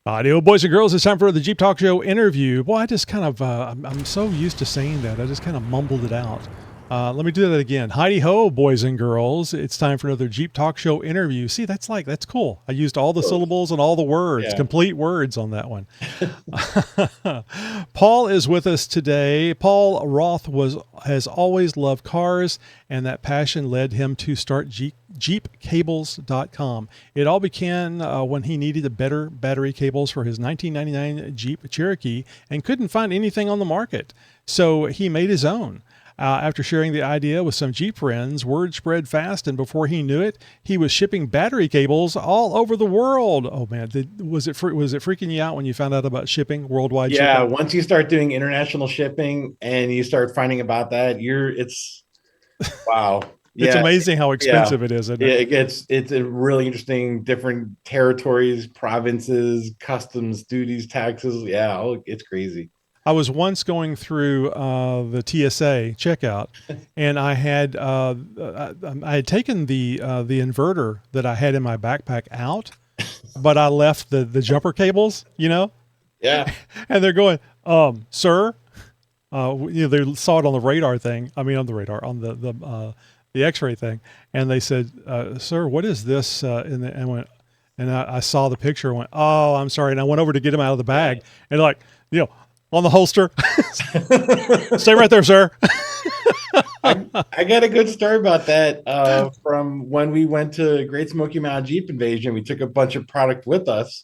Audio boys and girls, it's time for the Jeep Talk Show interview. Boy, I just kind of, I'm so used to saying that. I just kind of mumbled it out. Let me do that again. Hi-dee-ho, boys and girls. It's time for another Jeep Talk Show interview. See, that's cool. I used all the syllables and all the words, complete words on that one. Paul is with us today. Paul Roth has always loved cars, and that passion led him to start JeepCables.com. It all began when he needed a better battery cables for his 1999 Jeep Cherokee and couldn't find anything on the market. So he made his own. After sharing the idea with some Jeep friends, word spread fast, and before he knew it, he was shipping battery cables all over the world. Oh man, was it freaking you out when you found out about shipping, worldwide shipping? Yeah, once you start doing international shipping and you start finding about that, it's wow. It's amazing how expensive it is, isn't it? It's a really interesting, different territories, provinces, customs, duties, taxes. Yeah, it's crazy. I was once going through the TSA checkout, and I had taken the inverter that I had in my backpack out, but I left the jumper cables, Yeah. And they're going, sir, they saw it on the radar thing. I mean, on the X-ray thing, and they said, sir, what is this? And I saw the picture and went, oh, I'm sorry. And I went over to get him out of the bag, and like, on the holster. Stay right there, sir. I got a good story about that from when we went to Great Smoky Mountain Jeep Invasion. We took a bunch of product with us,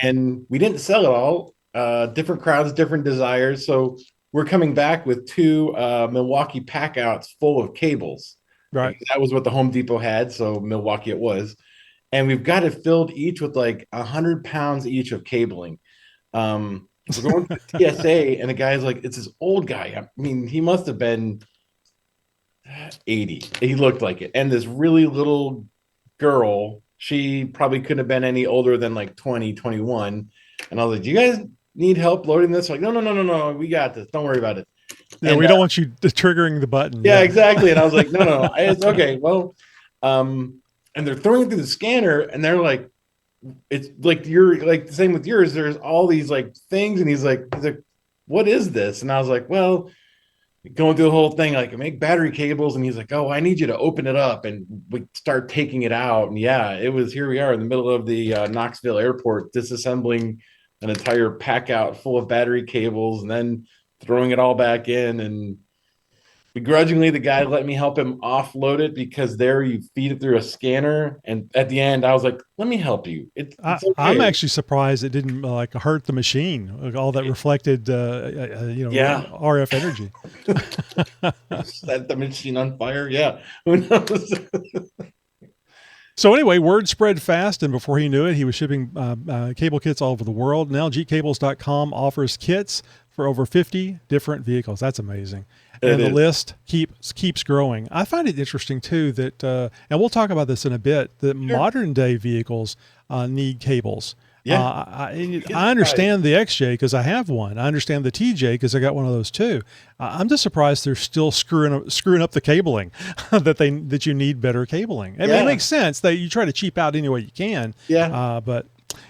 and we didn't sell it all. Different crowds, different desires. So we're coming back with two Milwaukee pack outs full of cables. Right. That was what the Home Depot had. So Milwaukee it was. And we've got it filled each with like 100 pounds each of cabling. We're going to the TSA, and the guy's like, it's this old guy. I mean, he must have been 80. He looked like it. And this really little girl, she probably couldn't have been any older than like 20, 21. And I was like, do you guys need help loading this? Like, no, we got this. Don't worry about it. Yeah, and we don't want you triggering the button. Yeah, exactly. And I was like, no, it's okay. Well, and they're throwing it through the scanner, and they're like, it's like you're like the same with yours. There's all these like things, and he's like, what is this? And I was like, well, going through the whole thing, like I make battery cables, and he's like, oh, I need you to open it up, and we start taking it out, and here we are in the middle of the Knoxville airport, disassembling an entire pack out full of battery cables, and then throwing it all back in. And begrudgingly, the guy let me help him offload it, because there you feed it through a scanner. And at the end, I was like, let me help you. It's okay. I'm actually surprised it didn't hurt the machine, like all that reflected, RF energy. Set the machine on fire. Yeah. Who knows? So anyway, word spread fast, and before he knew it, he was shipping cable kits all over the world. Now, JeepCables.com offers kits for over 50 different vehicles. That's amazing. And the list keeps growing. I find it interesting, too, that, and we'll talk about this in a bit, that modern-day vehicles need cables. Yeah. I understand the XJ because I have one. I understand the TJ because I got one of those, too. I'm just surprised they're still screwing up the cabling, that you need better cabling. I mean, it makes sense that you try to cheap out any way you can. Yeah. But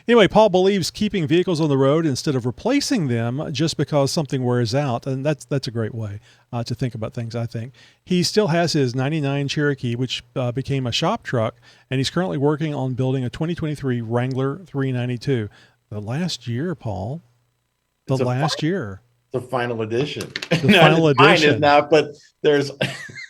anyway, Paul believes keeping vehicles on the road instead of replacing them just because something wears out, and that's a great way to think about things, I think. He still has his 99 Cherokee, which became a shop truck, and he's currently working on building a 2023 Wrangler 392. The last year, Paul. The last year. The final edition. The final edition. Mine is not, but there's...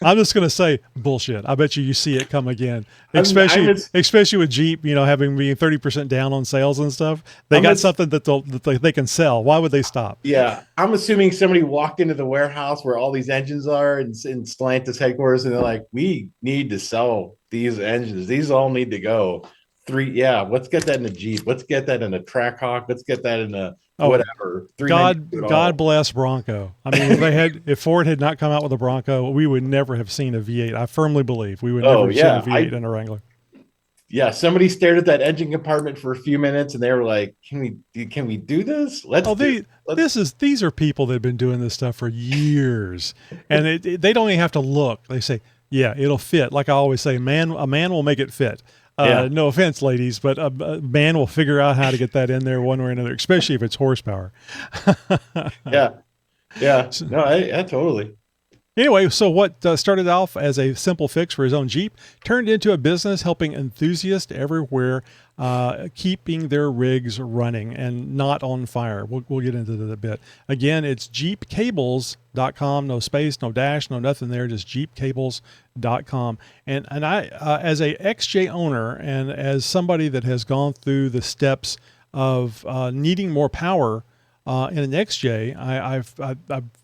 I'm just going to say bullshit. I bet you see it come again, especially with Jeep, having being 30% down on sales and stuff. They got something that they can sell. Why would they stop? Yeah. I'm assuming somebody walked into the warehouse where all these engines are in Stellantis headquarters, and they're like, we need to sell these engines. These all need to go. Let's get that in a Jeep. Let's get that in a Trackhawk. Let's get that in a whatever. God bless Bronco. I mean, if Ford had not come out with a Bronco, we would never have seen a V8. I firmly believe we would never have seen a V8 in a Wrangler. Yeah, somebody stared at that engine compartment for a few minutes, and they were like, "Can we do this? These are people that have been doing this stuff for years, and they don't even have to look. They say, yeah, it'll fit. Like I always say, a man will make it fit. Yeah. No offense, ladies, but a man will figure out how to get that in there one way or another, especially if it's horsepower. Yeah. Yeah. So, No, yeah, totally. anyway, so what started off as a simple fix for his own Jeep turned into a business helping enthusiasts everywhere keeping their rigs running and not on fire. We'll get into that a bit. Again, it's jeepcables.com, no space, no dash, no nothing there, just jeepcables.com. And I, as a XJ owner and as somebody that has gone through the steps of needing more power in an XJ, I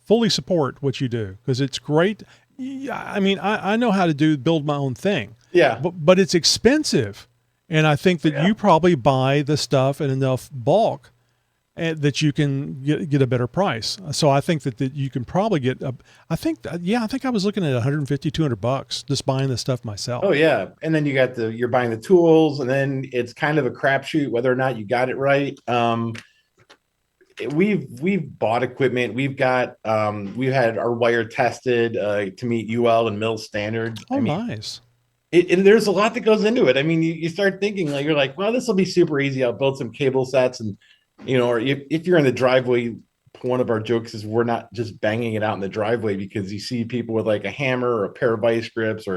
fully support what you do because it's great. I mean, I know how to build my own thing, Yeah. but it's expensive, and I think that Yeah. you probably buy the stuff in enough bulk that you can get a better price. So I think that you can probably get I think I was looking at 150 $200 just buying the stuff Oh myself. yeah. And then you're buying the tools, and then it's kind of a crapshoot whether or not you got it right. We've bought equipment. We've had our wire tested to meet UL and mill standards. Oh, I mean, nice. there's a lot that goes into it. I mean, you start thinking like you're like, well, this will be super easy. I'll build some cable sets, and or if you're in the driveway, one of our jokes is we're not just banging it out in the driveway because you see people with like a hammer or a pair of vice grips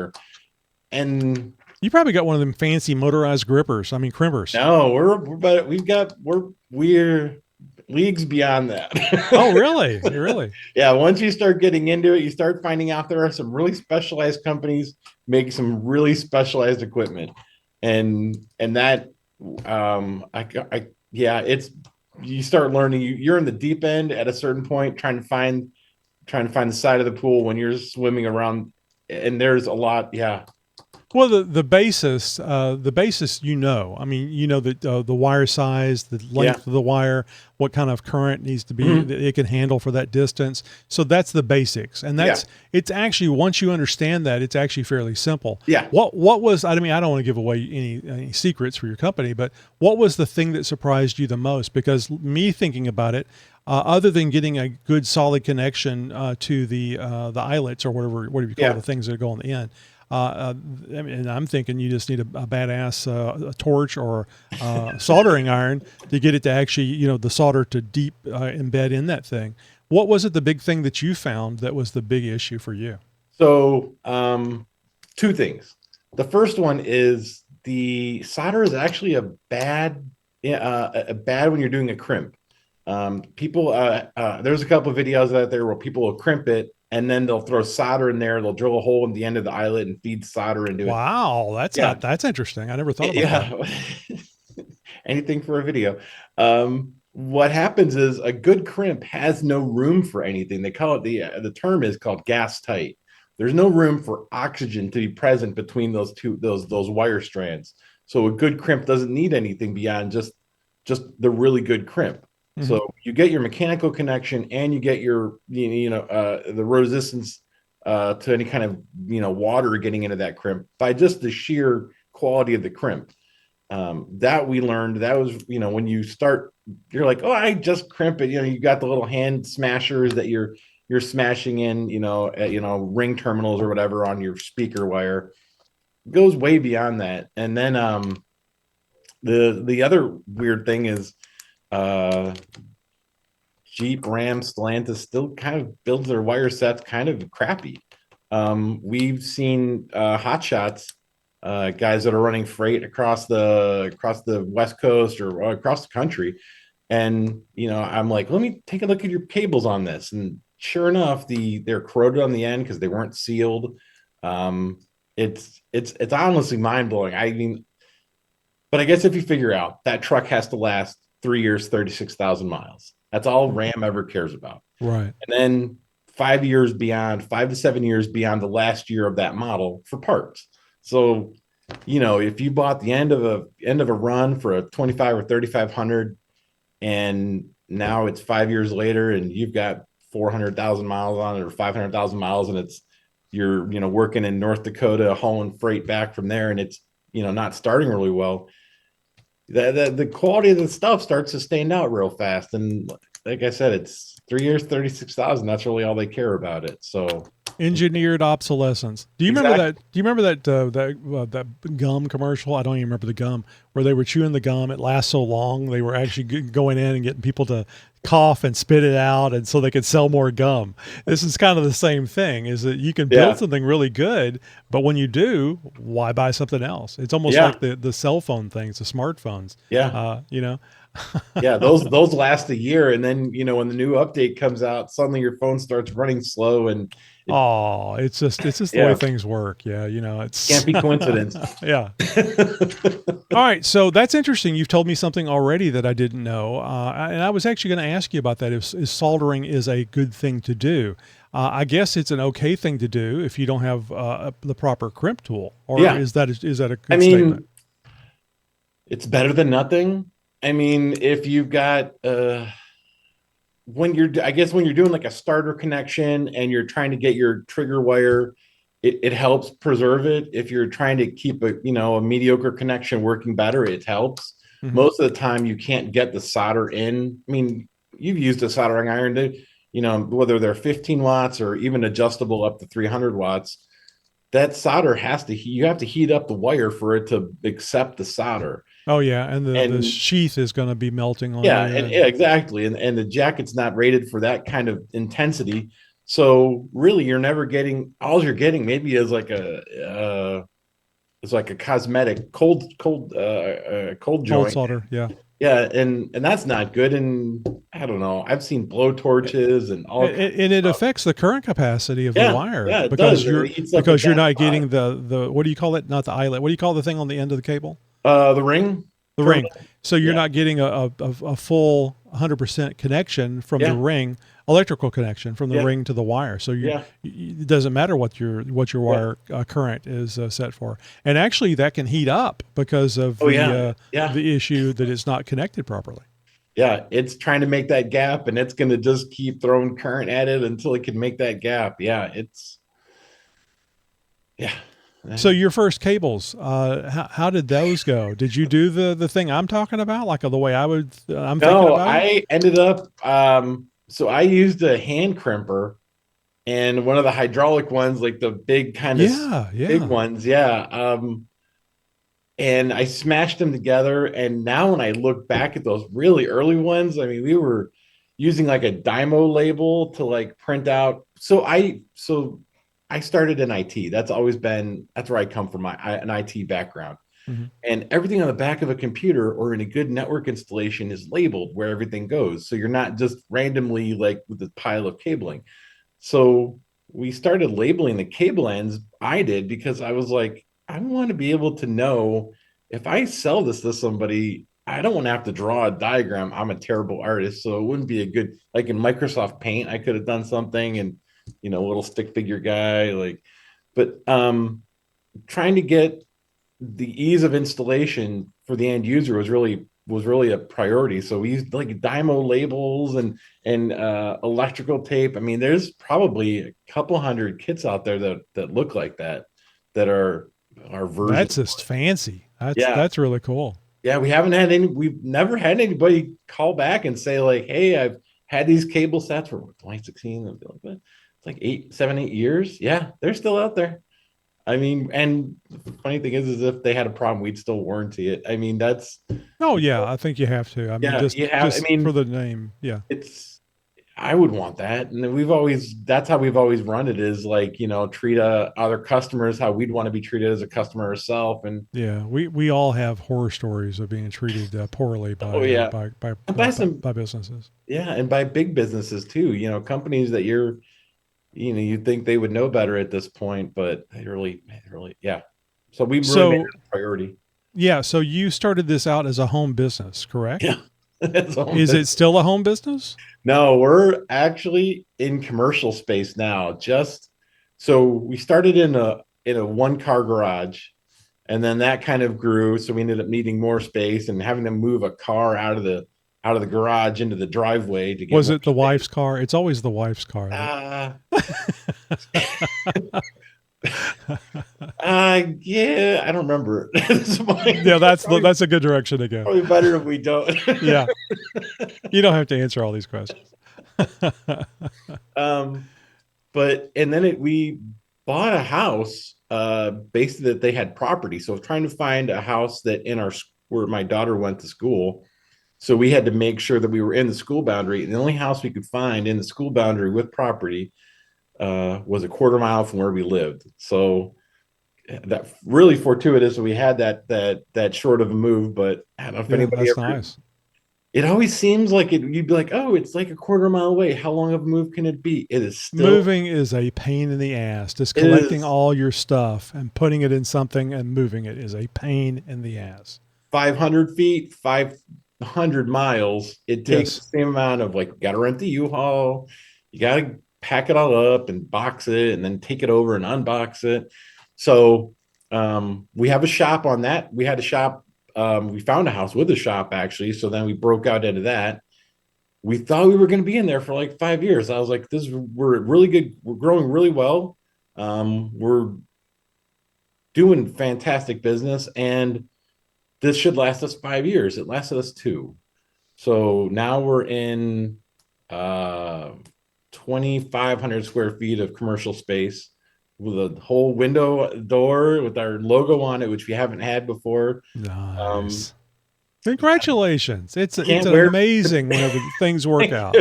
and You probably got one of them fancy motorized grippers. I mean, crimpers. no, but we're leagues beyond that. Oh, really? Really? Yeah, once you start getting into it, you start finding out there are some really specialized companies make some really specialized equipment, and that yeah, it's you start learning. You're in the deep end at a certain point, trying to find the side of the pool when you're swimming around, and there's a lot. Yeah, Well, the basis, I mean, the wire size, the yeah, length of the wire, what kind of current needs to be mm-hmm. that it can handle for that distance. So that's the basics, and Yeah, it's actually once you understand that, it's actually fairly simple. yeah. What was I mean, I don't want to give away any secrets for your company, but what was the thing that surprised you the most? Because me thinking about it, other than getting a good solid connection to the eyelets or whatever you call Yeah. the things that go on the end. I mean, and I'm thinking you just need a badass a torch or soldering iron to get it to actually, the solder to deep embed in that thing. What was it, the big thing that you found that was the big issue for you? So, two things. The first one is the solder is actually a bad when you're doing a crimp. People, there's a couple of videos out there where people will crimp it and then they'll throw solder in there. They'll drill a hole in the end of the eyelet and feed solder into it. Wow, Yeah, that's interesting. I never thought about that. yeah. Anything for a video. What happens is a good crimp has no room for anything. They call it the term is called gas tight. There's no room for oxygen to be present between those wire strands. So a good crimp doesn't need anything beyond just the really good crimp. Hmm. So you get your mechanical connection and you get your the resistance to any kind of water getting into that crimp by just the sheer quality of the crimp. That we learned that was when you start you're like, oh, I just crimp it. You got the little hand smashers that you're smashing in ring terminals or whatever on your speaker wire. It goes way beyond that. And then the other weird thing is uh Jeep, Ram, Stellantis still kind of builds their wire sets kind of crappy. We've seen hot shots, guys that are running freight across the West Coast or across the country, and I'm like, let me take a look at your cables on this, and sure enough, they're corroded on the end because they weren't sealed. It's honestly mind blowing. I mean, but I guess if you figure out that truck has to last 3 years, 36,000 miles. That's all Ram ever cares about. Right. And then 5 years beyond, 5 to 7 years beyond the last year of that model for parts. So, if you bought the end of a run for a 25 or 3,500, and now it's 5 years later, and you've got 400,000 miles on it or 500,000 miles, and you're working in North Dakota hauling freight back from there, and it's not starting really well. The quality of the stuff starts to stand out real fast, and like I said, it's 3 years, 36,000. That's really all they care about it. So Engineered obsolescence. Do you remember Exactly. that? Do you remember that gum commercial? I don't even remember the gum where they were chewing the gum. It lasts so long. They were actually going in and getting people to cough and spit it out, and so they could sell more gum. This is kind of the same thing. Is that you can build Yeah. something really good, but when you do, why buy something else? It's almost Yeah. like the cell phone things, the smartphones. Yeah. You know. Yeah. Those last a year, and then when the new update comes out, suddenly your phone starts running slow, and it Oh, it's just the way yeah, things work. Yeah, it's can't be coincidence. yeah. All right, so that's interesting. You've told me something already that I didn't know, and I was actually going to ask you about that. If soldering is a good thing to do, I guess it's an okay thing to do if you don't have the proper crimp tool, or Yeah. is that a I good statement? mean, it's better than nothing. I mean, if you've got when you're I guess when you're doing like a starter connection and you're trying to get your trigger wire, it helps preserve it. If you're trying to keep a mediocre connection working better, it helps. Hmm. Most of the time you can't get the solder in. I mean, you've used a soldering iron to, whether they're 15 watts or even adjustable up to 300 watts, that solder you have to heat up the wire for it to accept the solder. Oh yeah, and the And sheath is going to be melting on yeah, you, and and yeah, exactly. And the jacket's not rated for that kind of intensity. So really you're never getting, all you're getting maybe is like a cosmetic cold cold joint. solder. Yeah. Yeah, and that's not good. And I don't know. I've seen blow torches and all kinds And of it stuff. affects the current capacity of the Yeah, wire yeah, it because does. And you're it eats up the gap not spot. getting the what do you call it? Not the eyelet. What do you call the thing on the end of the cable? The ring The ring. terminal. So you're Yeah, not getting a full 100% connection from the yeah, ring, electrical connection from the yeah, ring to the wire. So yeah, it doesn't matter what your yeah. wire current is set for. And actually, that can heat up because of Oh yeah, yeah. the issue that it's not connected properly. Yeah, it's trying to make that gap and it's going to just keep throwing current at it until it can make that gap. Yeah, yeah. So your first cables, how did those go? Did you do the thing I'm talking about, like the way I'm thinking No, about it? I ended up, so I used a hand crimper and one of the hydraulic ones, like the big kind of Yeah, big yeah. ones. Yeah. And I smashed them together. And now when I look back at those really early ones, I mean, we were using like a Dymo label to like print out. So I started in IT. That's where I come from, an IT background. Hmm. And everything on the back of a computer or in a good network installation is labeled where everything goes. So you're not just randomly like with a pile of cabling. So we started labeling the cable ends. I did because I was like, I want to be able to know if I sell this to somebody, I don't want to have to draw a diagram. I'm a terrible artist, so it wouldn't be a good, like in Microsoft Paint, I could have done something and a little stick figure guy like, but trying to get the ease of installation for the end user was really a priority. So we used like Dymo labels and electrical tape. I mean, there's probably a couple hundred kits out there that look like that are our version. That's just fancy. That's Yeah, that's really cool. yeah. We've never had anybody call back and say like, "Hey, I've had these cable sets for 2016." It's like 8 7 8 years. Yeah, they're still out there. I mean, and the funny thing is if they had a problem, we'd still warranty it. I mean, that's Oh yeah, I think you have to. I mean, yeah, just you have. I just for mean, the name. Yeah. it's I would want that, and that's how we've always run it is like treat other customers how we'd want to be treated as a customer ourselves, and Yeah, we all have horror stories of being treated poorly oh by, yeah, and by some by businesses. yeah, and by big businesses too. Companies that you think they would know better at this point, but they really yeah. So we really made So it a priority. yeah, so you started this out as a home business, correct? Yeah, that's all. Is it still a home business? No, we're actually in commercial space now. Just so we started in a one car garage, and then that kind of grew. So we ended up needing more space and having to move a car out of the garage into the driveway to get Was more it the space. wife's car? It's always the wife's car. Uh, yeah, I don't remember. It's Yeah, probably, that's a good direction to go. probably better if we don't. Yeah, you don't have to answer all these questions. um, but and then we bought a house basically that they had property. So trying to find a house that in our where my daughter went to school. So we had to make sure that we were in the school boundary. The only house we could find in the school boundary with property was a quarter mile from where we lived. So that really fortuitous that we had that short of a move. But I don't know if Yeah, anybody that's ever. nice. It always seems like it. You'd be like, oh, it's like a quarter mile away. How long of a move can it be? It is still. Moving is a pain in the ass. Just It collecting is all your stuff and putting it in something and moving it is a pain in the ass. 500 feet, 500 miles. It takes Yes. the same amount of like, got to rent the U-Haul. You got to pack it all up and box it and then take it over and unbox it. So we have a shop on that. We had a shop. We found a house with a shop actually. So then we broke out into that. We thought we were going to be in there for like 5 years. I was like, we're really good. We're growing really well. We're doing fantastic business. And this should last us 5 years. It lasted us two. So now we're in 2,500 square feet of commercial space with a whole window door with our logo on it, which we haven't had before. Um, Nice. Congratulations. It's can't wear amazing whenever things work out.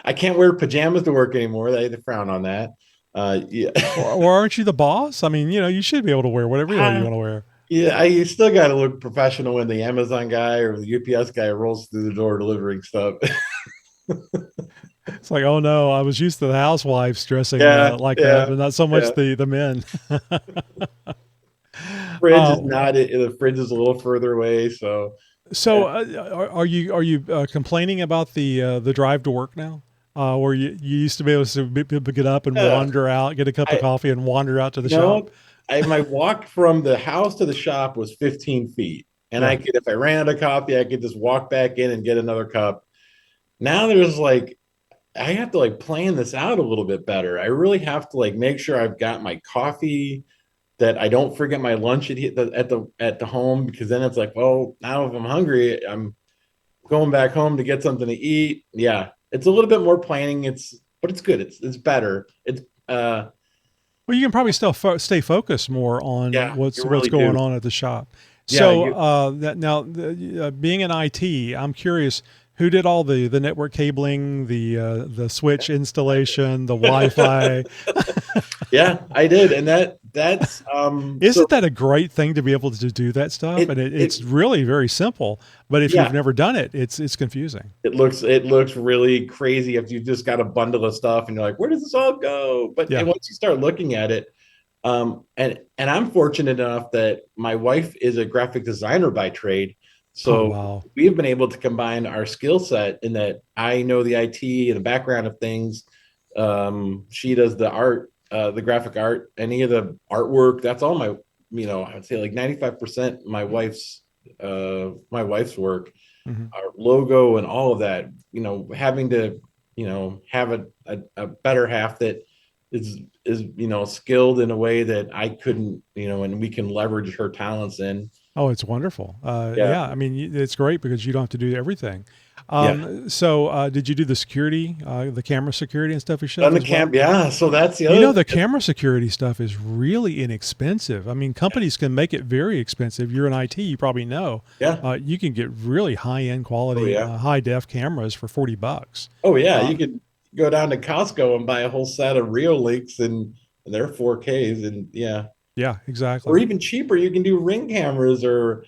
I can't wear pajamas to work anymore. They frown on that. Yeah. Or aren't you the boss? I mean, you should be able to wear whatever the hell you want to wear. Yeah, I still got to look professional when the Amazon guy or the UPS guy rolls through the door delivering stuff. It's like, oh no, I was used to the housewives dressing Yeah, like that, yeah, but not so yeah. much the men. Fridge is uh, not the fridge is a little further away, so so, are you complaining about the drive to work now? Where you used to be able to get up and yeah. wander out, get a cup of I coffee, and wander out to the you shop? know my walk from the house to the shop was 15 feet, and Yeah. I could if I ran out of coffee, I could just walk back in and get another cup. Now there's like I have to like plan this out a little bit better. I really have to like make sure I've got my coffee, that I don't forget my lunch at the home, because then it's like, well, now if I'm hungry, I'm going back home to get something to eat. Yeah, it's a little bit more planning. But it's good. It's better. It's Well, you can probably still stay focused more on yeah, what's you what's really going do. on at the shop. Yeah, So you being in IT, I'm curious who did all the network cabling, the switch installation, the Wi-Fi. yeah, I did, and that's so Isn't that a great thing to be able to do that stuff? And it it's really very simple. But if you've yeah, never done it, it's confusing. it looks really crazy if you just got a bundle of stuff and you're like, where does this all go? But Yeah. and once you start looking at it, and I'm fortunate enough that my wife is a graphic designer by trade. Oh So wow. we have been able to combine our skill set in that I know the IT and the background of things. She does the art, the graphic art, any of the artwork. That's all I would say like 95% my wife's work, Hmm. our logo and all of that, having to, have a better half that is skilled in a way that I couldn't, and we can leverage her talents in. Oh, it's wonderful. Yeah. Yeah, I mean, it's great because you don't have to do everything. Yeah. So, did you do the security, the camera security and stuff Done yourself the as well? camp. Yeah. So that's the other The thing. camera security stuff is really inexpensive. I mean, companies can make it very expensive. You're in IT, you probably know. Yeah. You can get really high end Oh quality, yeah. high def cameras for $40. Oh yeah. Uh, You could go down to Costco and buy a whole set of Rio links, and they're 4Ks, and yeah. yeah, Or exactly. even cheaper, you can do ring cameras or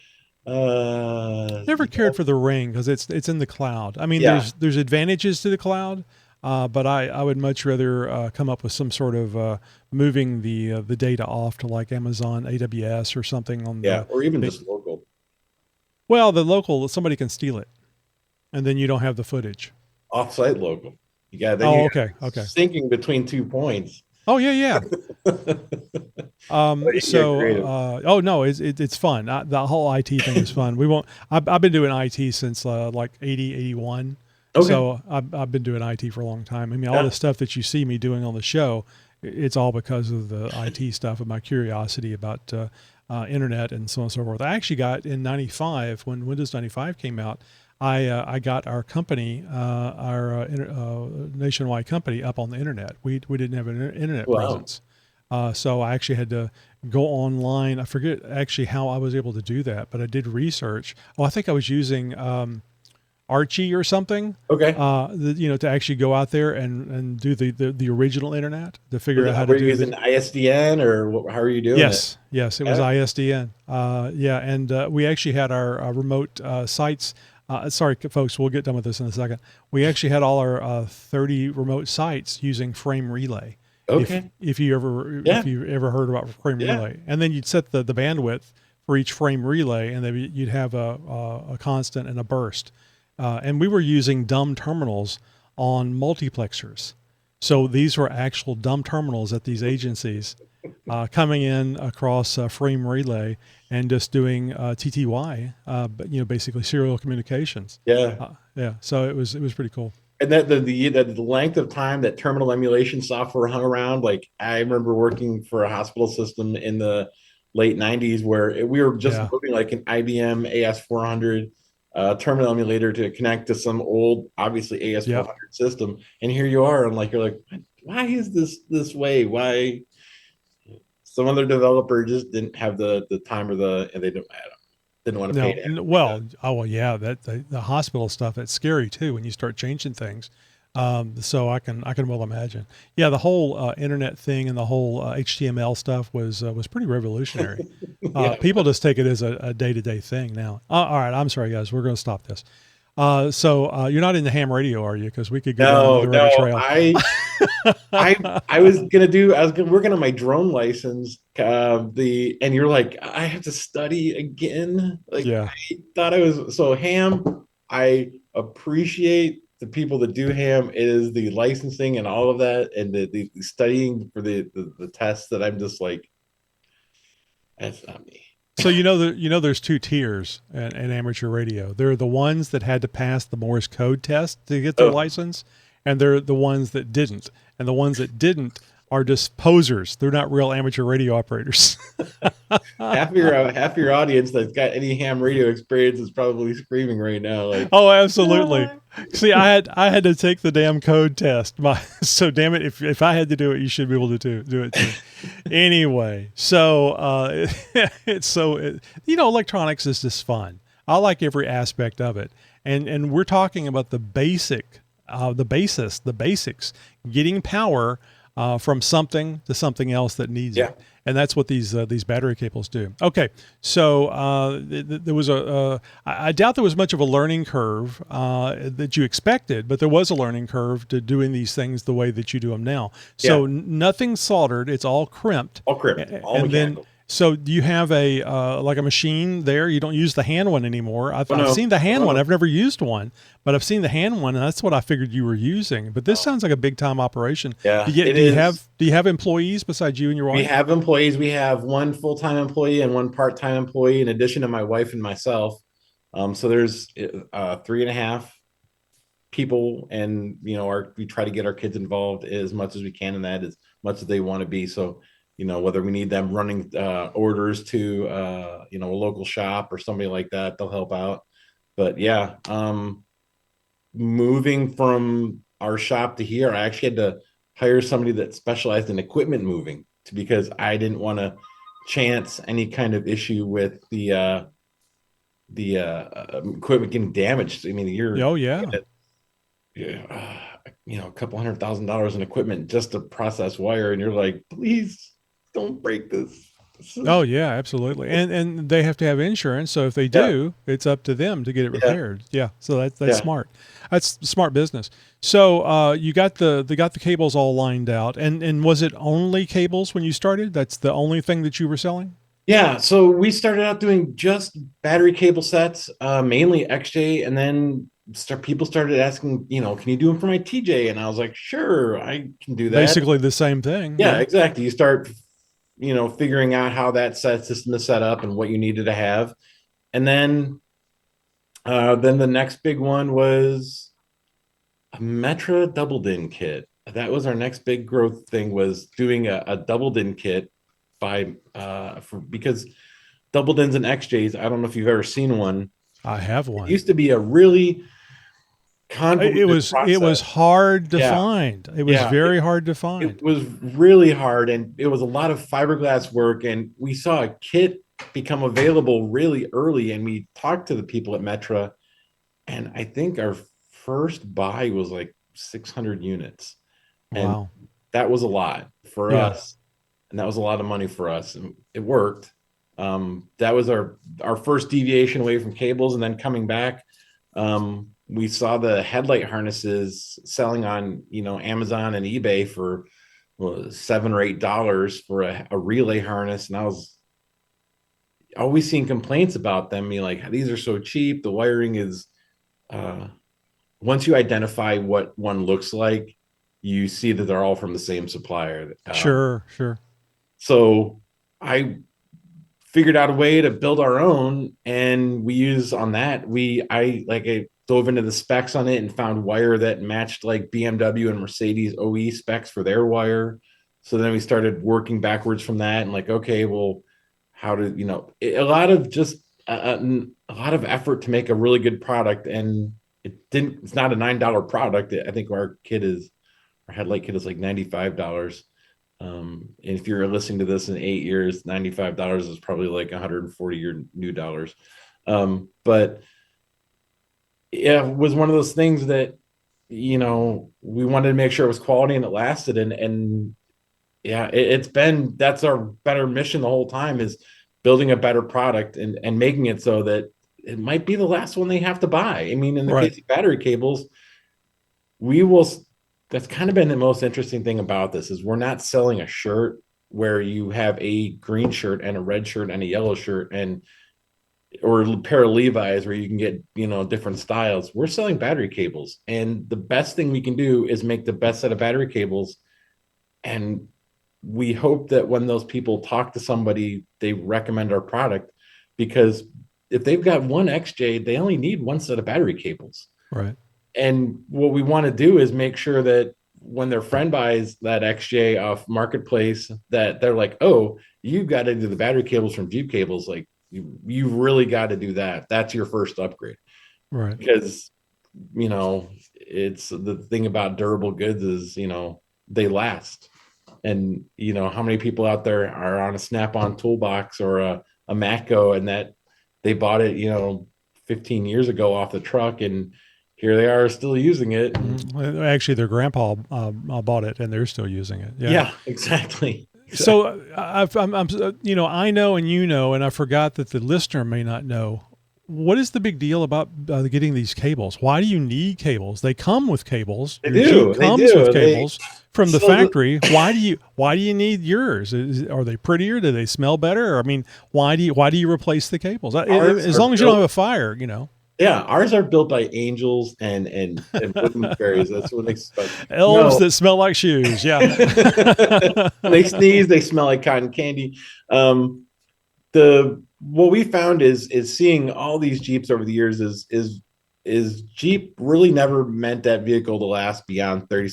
Never cared for the Ring because it's in the cloud. I mean, yeah. there's advantages to the cloud, but I would much rather come up with some sort of moving the data off to like Amazon AWS or something on Yeah. Or even the just local well, the local somebody can steal it, and then you don't have the footage. offsite local. Then Oh, you got okay, okay. syncing between 2 points. Oh yeah, yeah. You can get creative. Oh no, it's fun. The whole IT thing is fun. We won't. I've been doing IT since like 80, 81. Okay. So I've been doing IT for a long time. I mean, all Yeah. the stuff that you see me doing on the show, it's all because of the IT stuff and my curiosity about internet and so on and so forth. I actually got in '95 when Windows 95 came out. I got our company, nationwide company, up on the internet. We didn't have an internet Wow. presence, so I actually had to go online. I forget actually how I was able to do that, but I did research. Oh, I think I was using Archie or something. Okay. To actually go out there and do the original internet to figure out how to Were you do using the. ISDN or how are you doing it? Yes, it was Yeah. ISDN. Yeah, and we actually had our remote sites. Sorry, folks, we'll get done with this in a second. We actually had all our 30 remote sites using Frame Relay. Okay. If Yeah. you ever heard about Frame Yeah. Relay, and then you'd set the bandwidth for each frame relay, and then you'd have a constant and a burst. And we were using dumb terminals on multiplexers. So these were actual dumb terminals at these agencies coming in across frame relay and just doing TTY, but basically serial communications. Yeah. Yeah, so it was pretty cool. And that the length of time that terminal emulation software hung around, like I remember working for a hospital system in the late 90s where we were just Yeah, moving like an IBM AS400 terminal emulator to connect to some old, obviously yep. AS400 system. And here you are, and like you're like, why is this way? Why some other developer just didn't have the time or and they didn't want to pay No, to have it redone. well, oh well, yeah, that the hospital stuff, it's scary too when you start changing things. So I can well imagine. Yeah, the whole internet thing and the whole HTML stuff was pretty revolutionary. Yeah. People just take it as a day to day thing now. All right, I'm sorry, guys, we're going to stop this. So you're not into ham radio, are you? Because we could go down No, another rabbit no. trail. I was gonna do. I was working on my drone license. And you're like, I have to study again. Like Yeah. I thought I was so ham. I appreciate the people that do ham. It is the licensing and all of that, and the studying for the tests that I'm just like, that's not me. So there's two tiers in amateur radio. There are the ones that had to pass the Morse code test to get their Oh, license, and they're the ones that didn't. And the ones that didn't are just posers. They're not real amateur radio operators. half your audience that's got any ham radio experience is probably screaming right now, like, Oh, absolutely. "Ah." See, I had to take the damn code test. So damn it, if I had to do it, you should be able to do it too. Anyway, so electronics is just fun. I like every aspect of it, and we're talking about the basics, getting power from something to something else that needs Yeah. it, and that's what these battery cables do. Okay, so there was I doubt there was much of a learning curve that you expected, but there was a learning curve to doing these things the way that you do them now. Yeah. So nothing soldered; it's all crimped, All crimped, all and then. mechanical. So do you have a like a machine there? You don't use the hand one anymore. Oh I've no. seen the hand Oh one. no. I've never used one, but I've seen the hand one, and that's what I figured you were using. But this Oh. sounds like a big time operation. Yeah, it Do you is. have employees besides you and your We wife? have employees. We have one full-time employee and one part-time employee, in addition to my wife and myself. So there's three and a half people, and we try to get our kids involved as much as we can in that, as much as they want to be. So whether we need them running orders to a local shop or somebody like that, they'll help out. But yeah, moving from our shop to here, I actually had to hire somebody that specialized in equipment moving because I didn't want to chance any kind of issue with the equipment getting damaged. I mean, you're Oh yeah. a couple $100,000 in equipment just to process wire, and you're like, please don't break this. This Oh is yeah, absolutely. And they have to have insurance, so if they yeah, do, it's up to them to get it yeah, repaired. Yeah. So that's yeah. smart. That's smart business. So you got the cables all lined out, and was it only cables when you started? That's the only thing that you were selling? Yeah, so we started out doing just battery cable sets, mainly XJ, and then people started asking, can you do them for my TJ? And I was like, sure, I can do that. Basically the same thing. Yeah, Yeah. exactly. You start, figuring out how that set system is set up and what you needed to have, and then the next big one was a Metra double din kit. That was our next big growth thing, was doing a double din kit because double dins and XJs. I don't know if you've ever seen one. I have It one. used to be a really convoluted It was process. hard to Yeah, find. It was yeah. very hard to It find. was really hard, and it was a lot of fiberglass work. And we saw a kit become available really early, and we talked to the people at Metra, and I think our first buy was like 600 units, and Wow. that was a lot for Yeah. us, and that was a lot of money for us, and it worked. That was our first deviation away from cables, and then coming back, we saw the headlight harnesses selling on Amazon and eBay for $7 or $8 for a relay harness, and I was always seeing complaints about them. Being like, these are so cheap. The wiring is uh, once you identify what one looks like, you see that they're all from the same supplier. Sure. Sure. So I figured out a way to build our own, and we use on that. I dove into the specs on it and found wire that matched like BMW and Mercedes OE specs for their wire. So then we started working backwards from that, and like, okay, well, how to a lot of just a lot of effort to make a really good product, and it's not a $9 product. I think our headlight kit is like $95. And if you're listening to this in 8 years, $95 is probably like 140 your new dollars. But yeah, it was one of those things that we wanted to make sure it was quality and it lasted. And yeah, it's been that's our better mission the whole time, is building a better product and making it so that it might be the last one they have to buy. I mean, in the Right. case of battery cables, we will that's kind of been the most interesting thing about this, is we're not selling a shirt where you have a green shirt and a red shirt and a yellow shirt and or a pair of Levi's where you can get different styles. We're selling battery cables, and the best thing we can do is make the best set of battery cables. And we hope that when those people talk to somebody, they recommend our product, because if they've got one XJ, they only need one set of battery cables. Right. And what we want to do is make sure that when their friend buys that XJ off Marketplace, that they're like, oh, you've got to do the battery cables from Jeep Cables. Like, you really got to do that. That's your first upgrade. Right. Because, it's the thing about durable goods is, they last. And, how many people out there are on a Snap-on toolbox or a Matco, and that they bought it, 15 years ago off the truck, and here they are still using it. Well, actually, their grandpa bought it, and they're still using it. Yeah. Yeah, exactly. So I know, and and I forgot that the listener may not know. What is the big deal about getting these cables? Why do you need cables? They come with cables. They Your do. Jeep They comes do. with cables from the So the- factory. Why do you need yours? Are they prettier? Do they smell better? I mean, why do you replace the cables? Ours As are long as you don't built- have a fire, Yeah, ours are built by angels and wooden fairies. That's what makes it special. Elves No. that smell like shoes. Yeah. When they sneeze, they smell like cotton candy. The what we found is seeing all these Jeeps over the years is Jeep really never meant that vehicle to last beyond 3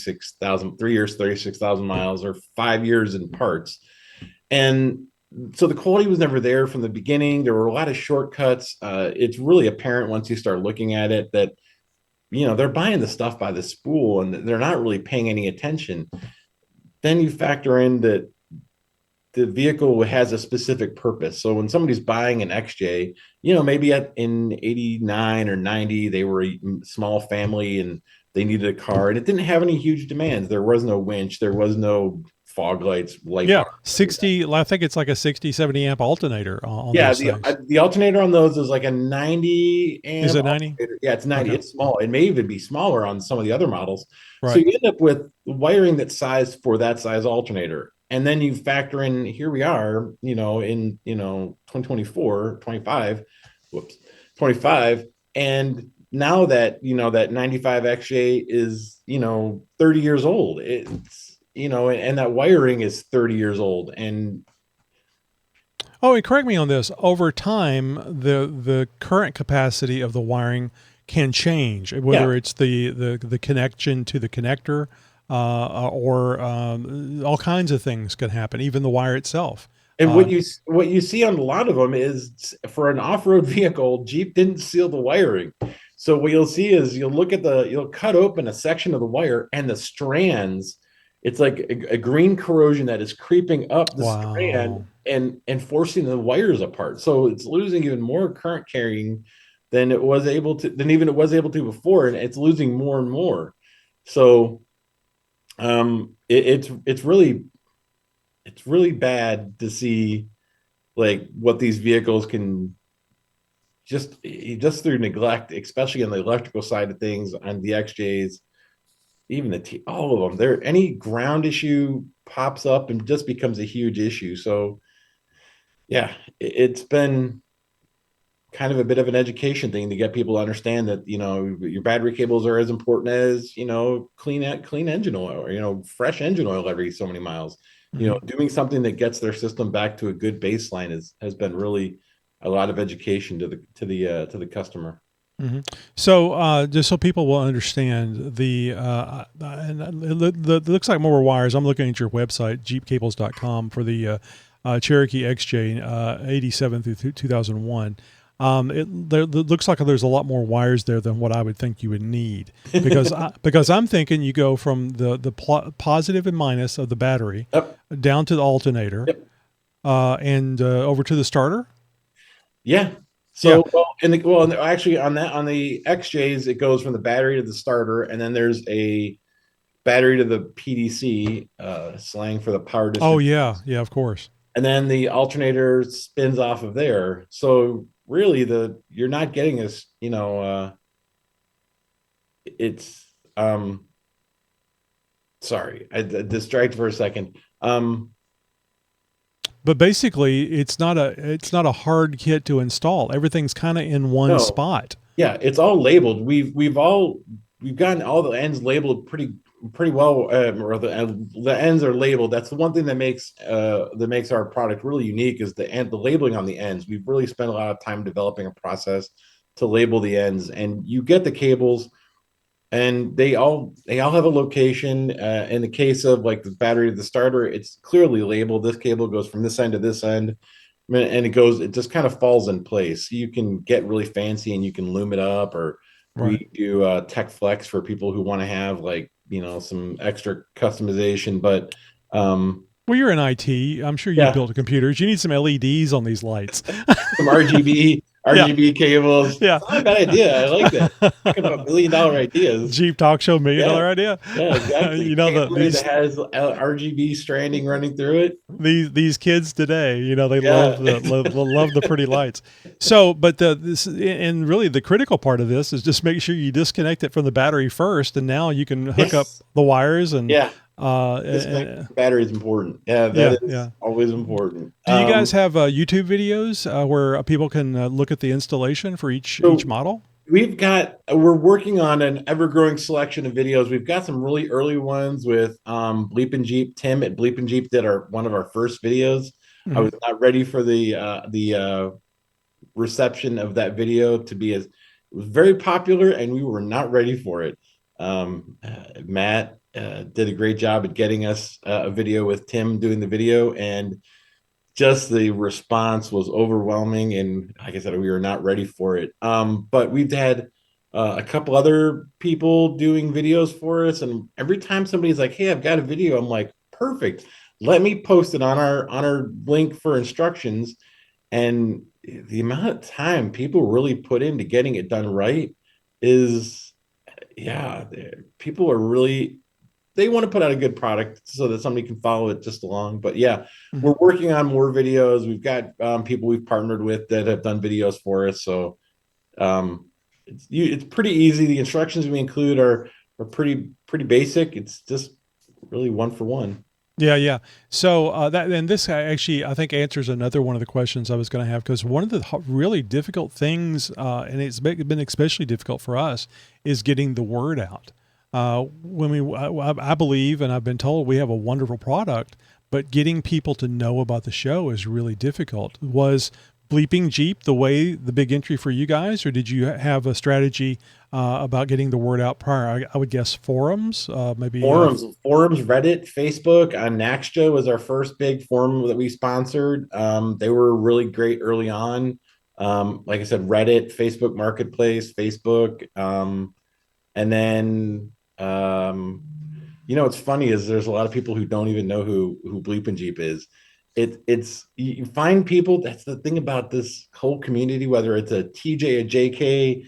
years, 36,000 miles, or 5 years in parts. And so the quality was never there from the beginning. There were a lot of shortcuts. It's really apparent once you start looking at it that they're buying the stuff by the spool and they're not really paying any attention. Then you factor in that the vehicle has a specific purpose. So when somebody's buying an XJ, maybe in 89 or 90, they were a small family and they needed a car, and it didn't have any huge demands. There was no winch. There was no fog lights, light Yeah. bar. 60, I think it's like a 60, 70 amp alternator on Yeah, those the things. the alternator on those is like a 90 amp. Is it 90? Alternator. Yeah, it's 90. Okay. It's small. It may even be smaller on some of the other models. So Right. you end up with wiring that's sized for that size alternator. And then you factor in, here we are, in 2024, 25, whoops, 25. And now that that 95 XJ is 30 years old. It's and that wiring is 30 years old. And Oh, and correct me on this. Over time, the current capacity of the wiring can change, whether yeah, it's the connection to the connector, or all kinds of things can happen. Even the wire itself. And what you see on a lot of them is for an off-road vehicle, Jeep didn't seal the wiring. So what you'll see is you'll cut open a section of the wire and the strands. It's like a green corrosion that is creeping up the strand Wow. and forcing the wires apart. So it's losing even more current carrying than it was able to before, and it's losing more and more. So it's really bad to see like what these vehicles can just through neglect, especially on the electrical side of things on the XJs, even all of them. There, any ground issue pops up and just becomes a huge issue. So yeah, it's been kind of a bit of an education thing to get people to understand that your battery cables are as important as clean engine oil, or fresh engine oil every so many miles. Mm-hmm. Doing something that gets their system back to a good baseline has been really a lot of education to the customer. Mm-hmm. So, just so people will understand, it looks like more wires. I'm looking at your website, jeepcables.com, for the Cherokee XJ 87 through 2001. It looks like there's a lot more wires there than what I would think you would need, because I'm thinking you go from the positive and minus of the battery Yep. down to the alternator, Yep. and over to the starter. Yeah. Yeah. So, actually, on the XJs, it goes from the battery to the starter, and then there's a battery to the PDC, slang for the power Oh distribution, yeah, yeah, of course. and then the alternator spins off of there. So really, you're not getting this. It's sorry, I distracted for a second. But basically, it's not a hard kit to install. Everything's kind of in one No, spot. yeah, it's all labeled. We've gotten all the ends labeled pretty well, or the ends are labeled. That's the one thing that makes our product really unique is the labeling on the ends. We've really spent a lot of time developing a process to label the ends, and you get the cables, and they all have a location. In the case of like the battery to the starter, it's clearly labeled. This cable goes from this end to this end, and it just kind of falls in place. You can get really fancy and you can loom it up, or Right. we do tech flex for people who want to have like some extra customization. But Well, you're in IT. I'm sure you yeah, built computers. You need some LEDs on these lights. some RGB Yeah. RGB cables. Yeah. It's not a bad idea. I like that. Talking about $1 million ideas. Jeep talk show, $1 million Yeah, idea. yeah, exactly. You know, Cable that has RGB stranding running through it. these kids today, they Yeah. love the pretty lights. So, but and really the critical part of this is just make sure you disconnect it from the battery first, and now you can hook up Yes. the wires and Yeah. Disconnecting the battery is important. Yeah, yeah, that is yeah. always important. Do you guys have YouTube videos where people can look at the installation for each So model? we're working on an ever-growing selection of videos. We've got some really early ones with Bleep and Jeep. Tim at Bleep and Jeep did one of our first videos. I Mm-hmm. was not ready for the reception of that video to be as it was very popular, and we were not ready for it. Matt did a great job at getting us a video with Tim doing the video, and just the response was overwhelming. And like I said, we were not ready for it. But we've had a couple other people doing videos for us, and every time somebody's like, "Hey, I've got a video," I'm like, "Perfect. Let me post it on our link for instructions." And the amount of time people really put into getting it done right is, yeah, people are really, they want to put out a good product so that somebody can follow it just along. But yeah, Mm-hmm. we're working on more videos. We've got people we've partnered with that have done videos for us. So it's pretty easy. The instructions we include are pretty basic. It's just really one for one. Yeah, yeah. So and this actually I think answers another one of the questions I was going to have, because one of the really difficult things, and it's been especially difficult for us, is getting the word out. I believe, and I've been told, we have a wonderful product, but getting people to know about the show is really difficult. Was bleeping Jeep the big entry for you guys, or did you have a strategy about getting the word out prior? I would guess forums, maybe. Forums, Reddit, Facebook. Naxja was our first big forum that we sponsored. They were really great early on. Like I said, Reddit, Facebook Marketplace, Facebook, and then what's funny is there's a lot of people who don't even know who Bleep and Jeep is. It's you find people. That's the thing about this whole community, whether it's a TJ, a JK,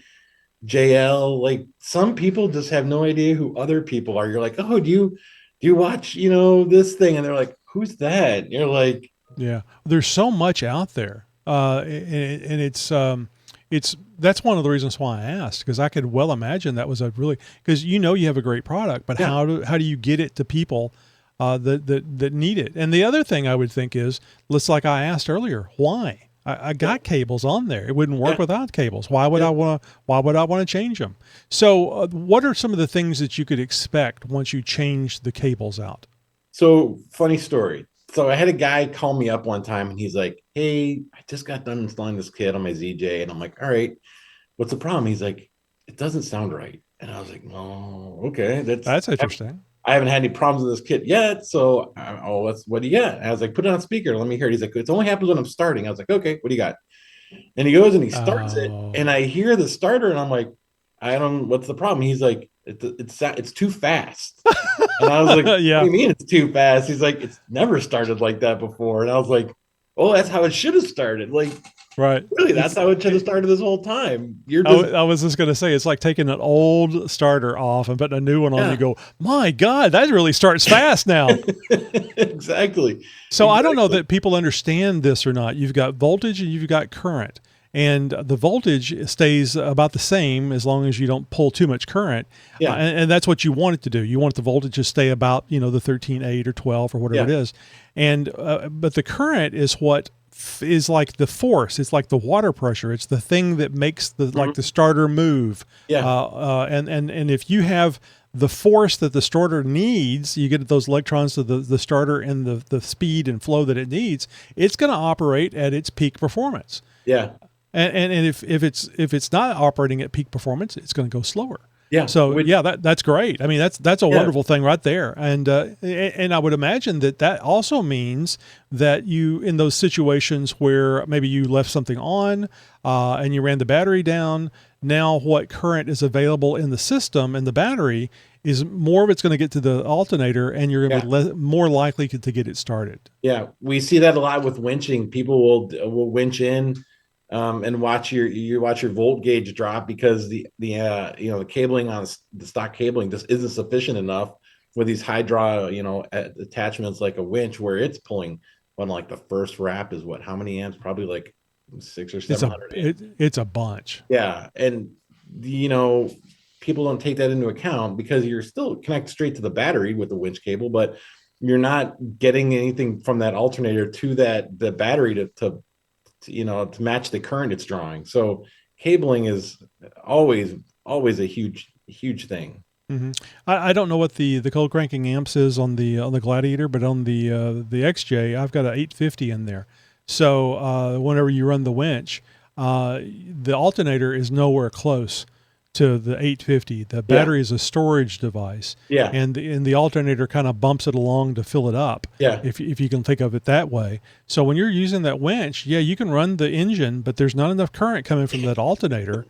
JL, like some people just have no idea who other people are. You're like, oh, do you watch, this thing? And they're like, who's that? And you're like, Yeah, there's so much out there, and it's that's one of the reasons why I asked, because I could well imagine that was a really, because you have a great product, but yeah, how do you get it to people that need it? And the other thing I would think is, let's like I asked earlier, why? I got cables on there. It wouldn't work yeah, without cables. Why would I want to? Why would I want to change them? So, what are some of the things that you could expect once you change the cables out? So funny story. So I had a guy call me up one time and he's like, hey, I just got done installing this kit on my ZJ. And I'm like, all right, what's the problem? He's like, it doesn't sound right. And I was like, oh, okay. That's interesting. I haven't had any problems with this kit yet. So, what do you got? And I was like, put it on speaker. Let me hear it. He's like, it only happens when I'm starting. I was like, okay, what do you got? And he goes and he starts it. Oh, And I hear the starter and I'm like, I don't, what's the problem? He's like, it's too fast. And I was like, what do yeah, you mean it's too fast? He's like, it's never started like that before. And I was like, oh, that's how it should have started. Like, right. really, that's how it should have started this whole time. You're just, I was just going to say, it's like taking an old starter off and putting a new one on. yeah. You go, my God, that really starts fast now. Exactly. So I don't know that people understand this or not. You've got voltage and you've got current. And the voltage stays about the same as long as you don't pull too much current. Yeah. And that's what you want it to do. You want the voltage to stay about, the 13.8 or 12 or whatever it is. And but the current is what is like the force. It's like the water pressure. It's the thing that makes like the starter move. Yeah. And if you have the force that the starter needs, you get those electrons to the starter and the speed and flow that it needs, it's going to operate at its peak performance. Yeah. And if it's not operating at peak performance, it's going to go slower. Yeah. So that's great. I mean, that's a wonderful thing right there. And I would imagine that also means that you, in those situations where maybe you left something on and you ran the battery down, now what current is available in the system and the battery is more of it's going to get to the alternator, and you're going to be more likely to get it started. Yeah, we see that a lot with winching. People will winch in and watch your volt gauge drop because the cabling on the stock cabling just isn't sufficient enough with these high draw attachments like a winch, where it's pulling on like the first wrap is how many amps? Probably like 600 or 700. It's a bunch. Yeah, and people don't take that into account because you're still connected straight to the battery with the winch cable, but you're not getting anything from that alternator to the battery to match the current it's drawing. So cabling is always a huge thing. Mm-hmm. I don't know what the cold cranking amps is on the Gladiator, but on the XJ, I've got an 850 in there. So whenever you run the winch, the alternator is nowhere close to the 850. The battery is a storage device. Yeah. And the alternator kind of bumps it along to fill it up. Yeah. If you can think of it that way. So when you're using that winch, you can run the engine, but there's not enough current coming from that alternator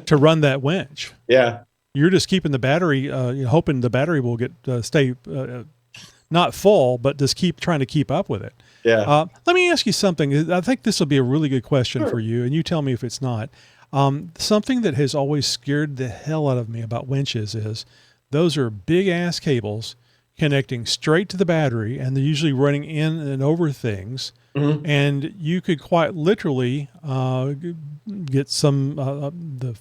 to run that winch. Yeah. You're just keeping the battery, hoping the battery will stay not full, but just keep trying to keep up with it. Yeah. Let me ask you something. I think this will be a really good question for you, and you tell me if it's not. Something that has always scared the hell out of me about winches is those are big ass cables connecting straight to the battery, and they're usually running in and over things. Mm-hmm. And you could quite literally get some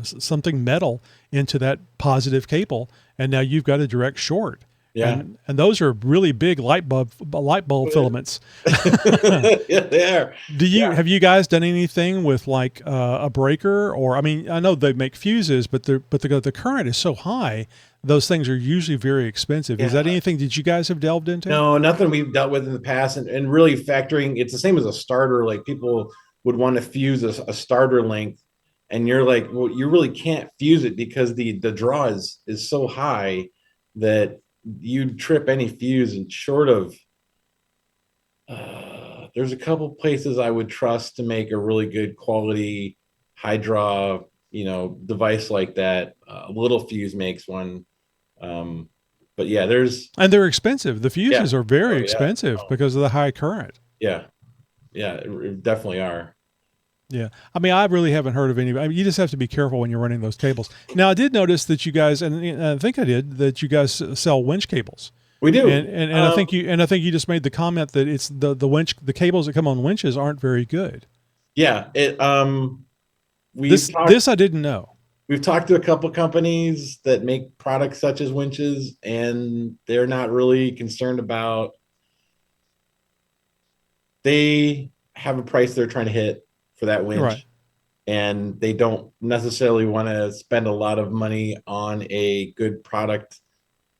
something metal into that positive cable, and now you've got a direct short. Yeah. And those are really big light bulb filaments. Yeah, they are. Have you guys done anything with like a breaker, or, I mean, I know they make fuses, but the current is so high, those things are usually very expensive. Yeah. Is that anything that you guys have delved into? No, nothing we've dealt with in the past, and really factoring, it's the same as a starter. Like people would want to fuse a starter length, and you're like, well, you really can't fuse it because the draw is so high that you'd trip any fuse. And short of there's a couple places I would trust to make a really good quality high draw, device like that. Little Fuse makes one. But yeah, And they're expensive. The yeah, fuses are very oh yeah, expensive oh, because of the high current. yeah, yeah, it definitely are. Yeah. I mean, I really haven't heard of any. I mean, you just have to be careful when you're running those cables. Now, I did notice that you guys, and I think I did, that you guys sell winch cables. We And, do. and I think you just made the comment that it's the winch, the cables that come on winches aren't very good. Yeah, we've This talked I didn't know. we've talked to a couple companies that make products such as winches, and they're not really concerned about. They have a price they're trying to hit for that Right. winch, and they don't necessarily want to spend a lot of money on a good product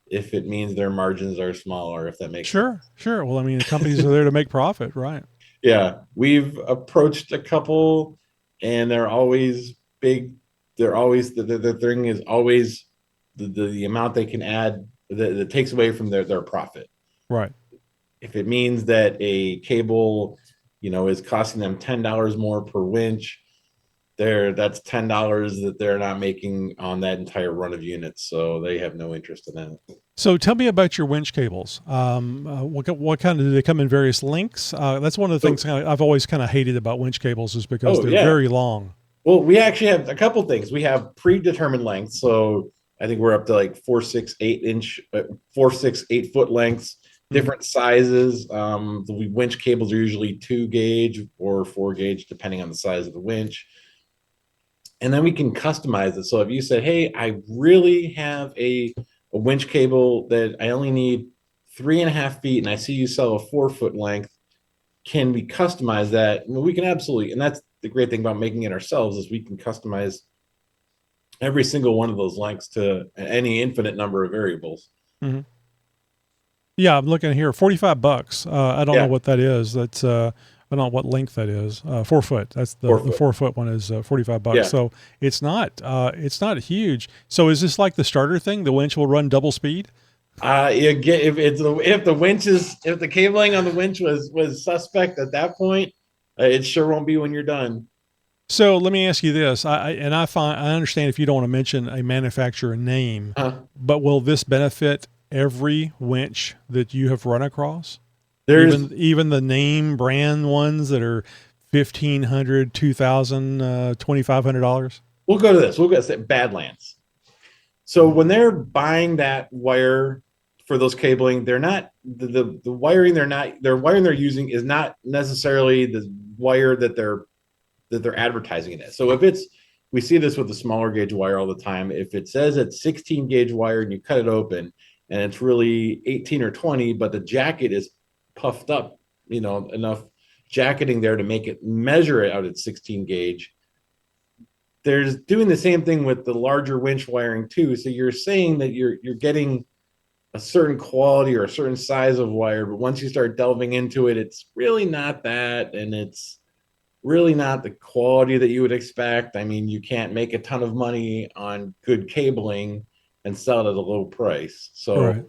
if it means their margins are smaller, if that makes sense. Sure. Sure. Well, I mean, the companies are there to make profit, right? Yeah, we've approached a couple, and they're always big. They're always the thing is always the amount they can add that takes away from their profit. Right. If it means that a cable, is costing them $10 more per winch, that's $10 that they're not making on that entire run of units, so they have no interest in that. So tell me about your winch cables. What kind of, do they come in various lengths? That's one of the So, things I've always kind of hated about winch cables is because oh they're yeah, very long. well, we actually have a couple things. We have predetermined lengths, so I think we're up to like 4, 6, 8 inch, 4, 6, 8 foot lengths, Mm-hmm. different sizes. The winch cables are usually 2 gauge or 4 gauge, depending on the size of the winch. And then we can customize it. So if you said, "Hey, I really have a winch cable that I only need 3.5 feet, and I see you sell a 4 foot length, can we customize that?" We can absolutely, and that's the great thing about making it ourselves is we can customize every single one of those lengths to any infinite number of variables. Mm-hmm. Yeah, I'm looking here. $45. I don't know Yeah, what that is. That's I don't know what length that is. 4 foot. That's four the foot. 4 foot one is $45. Yeah. So it's not huge. So is this like the starter thing? The winch will run double speed. You get if the winch is if the cabling on the winch was suspect at that point, it sure won't be when you're done. So let me ask you this. I understand if you don't want to mention a manufacturer name, Uh, but will this benefit every winch that you have run across? there's Even the name brand ones that are 1,500, 2,000, $2,500. we'll go to this. We'll go to Badlands. So when they're buying that wire for those cabling, they're not the wiring their wiring they're using is not necessarily the wire that they're advertising it as. So if it's we see this with the smaller gauge wire all the time. If it says it's 16 gauge wire and you cut it open and it's really 18 or 20, but the jacket is puffed up, enough jacketing there to make it measure it out at 16 gauge. There's doing the same thing with the larger winch wiring too. So you're saying that you're getting a certain quality or a certain size of wire, but once you start delving into it, it's really not that, and it's really not the quality that you would expect. I mean, you can't make a ton of money on good cabling and sell it at a low price. Right.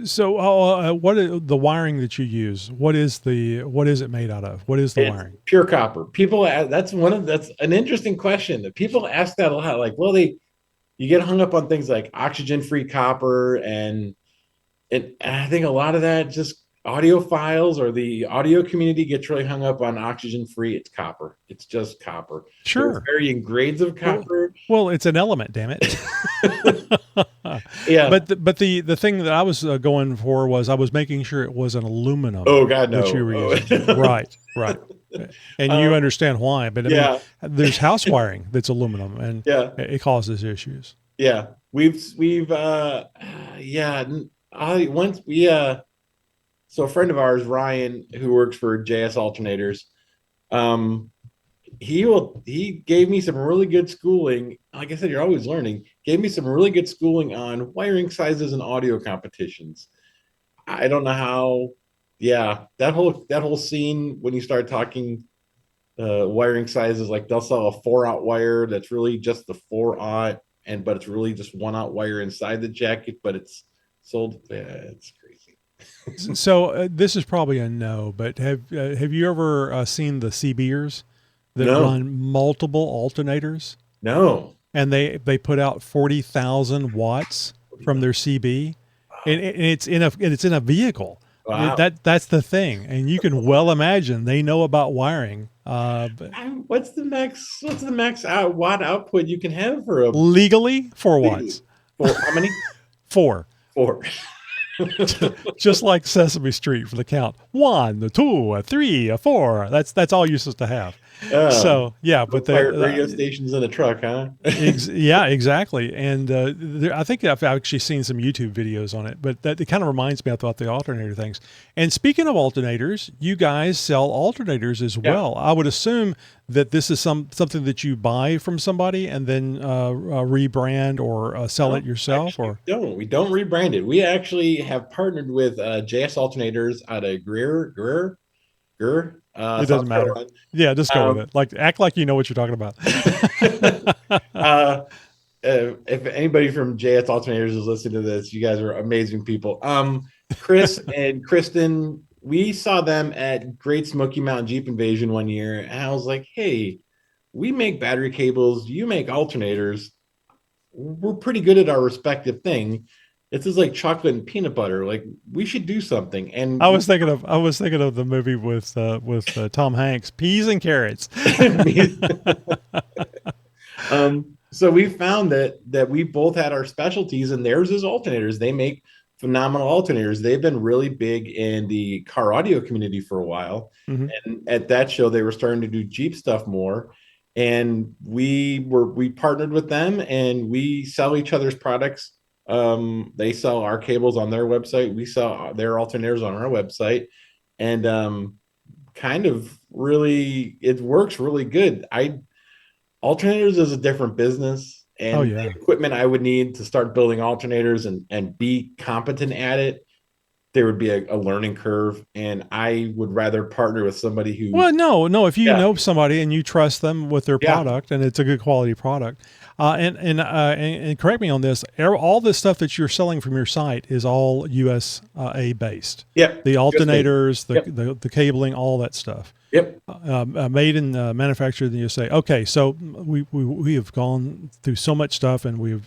So So, what is the wiring that you use? What is it made out of? What is the it's wiring? pure copper. That's an interesting question that people ask that a lot. Like, well, you get hung up on things like oxygen free copper, and I think a lot of that just audiophiles or the audio community gets really hung up on oxygen free. It's copper. It's just copper. There's Sure. varying grades of Well, copper. well, it's an element, damn it. Yeah. But the thing that I was going for was I was making sure it was an aluminum Oh God, that you no. were using. Oh. Right, right. And you um, understand why. But I mean, yeah, there's house wiring that's aluminum, and yeah, it causes issues. yeah. We've yeah. I once we so a friend of ours, Ryan, who works for JS Alternators, um, he gave me some really good schooling. Like I said, you're always learning. Gave me some really good schooling on wiring sizes and audio competitions. I don't know how. Yeah, that whole scene when you start talking wiring sizes. Like they'll sell a 4-aught wire that's really just the 4-aught, but it's really just 1-aught wire inside the jacket, but it's sold. Yeah, it's crazy. So this is probably a no, but have you ever seen the CBers that No, run multiple alternators, no. and they put out 40,000 watts from their CB, and it's in a vehicle. Wow. That's the thing, and you can well imagine they know about wiring. But What's the max? What's the max watt output you can have for a legally, 4 watts, for how many? four. Four. Just like Sesame Street for the count. 1, 2, 3, 4. That's all you're supposed to have. Uh, So yeah, but radio stations in a truck, huh? yeah, exactly. And I think I've actually seen some YouTube videos on it, but that it kind of reminds me about the alternator things. And speaking of alternators, you guys sell alternators as Yeah. well. I would assume that this is something that you buy from somebody and then rebrand or sell it No, yourself, actually, or we don't rebrand it. We actually have partnered with JS Alternators out of Greer, it doesn't South matter. Carolina. Yeah, just go with Um, it. Like act like you know what you're talking about. uh, if anybody from JS Alternators is listening to this, you guys are amazing people. Chris and Kristen, we saw them at Great Smoky Mountain Jeep Invasion one year, and I was like, "Hey, we make battery cables, you make alternators. We're pretty good at our respective thing. This is like chocolate and peanut butter. Like we should do something." And I was thinking of the movie with Tom Hanks, Peas and Carrots. so we found that we both had our specialties, and theirs is alternators. They make phenomenal alternators. They've been really big in the car audio community for a while, Hmm. and at that show they were starting to do Jeep stuff more. And we partnered with them, and we sell each other's products. They sell our cables on their website. We sell their alternators on our website, and kind of really it works really good. I Alternators is a different business, Oh and the yeah. equipment I would need to start building alternators and be competent at it, there would be a learning curve, and I would rather partner with somebody who, Well, no. If you yeah, know somebody and you trust them with their yeah, product and it's a good quality product, and correct me on this, all this stuff that you're selling from your site is all USA based. yep, The just made, alternators, yep, the cabling, all that stuff. yep, Made and manufactured in the USA. Okay, so we have gone through so much stuff, and we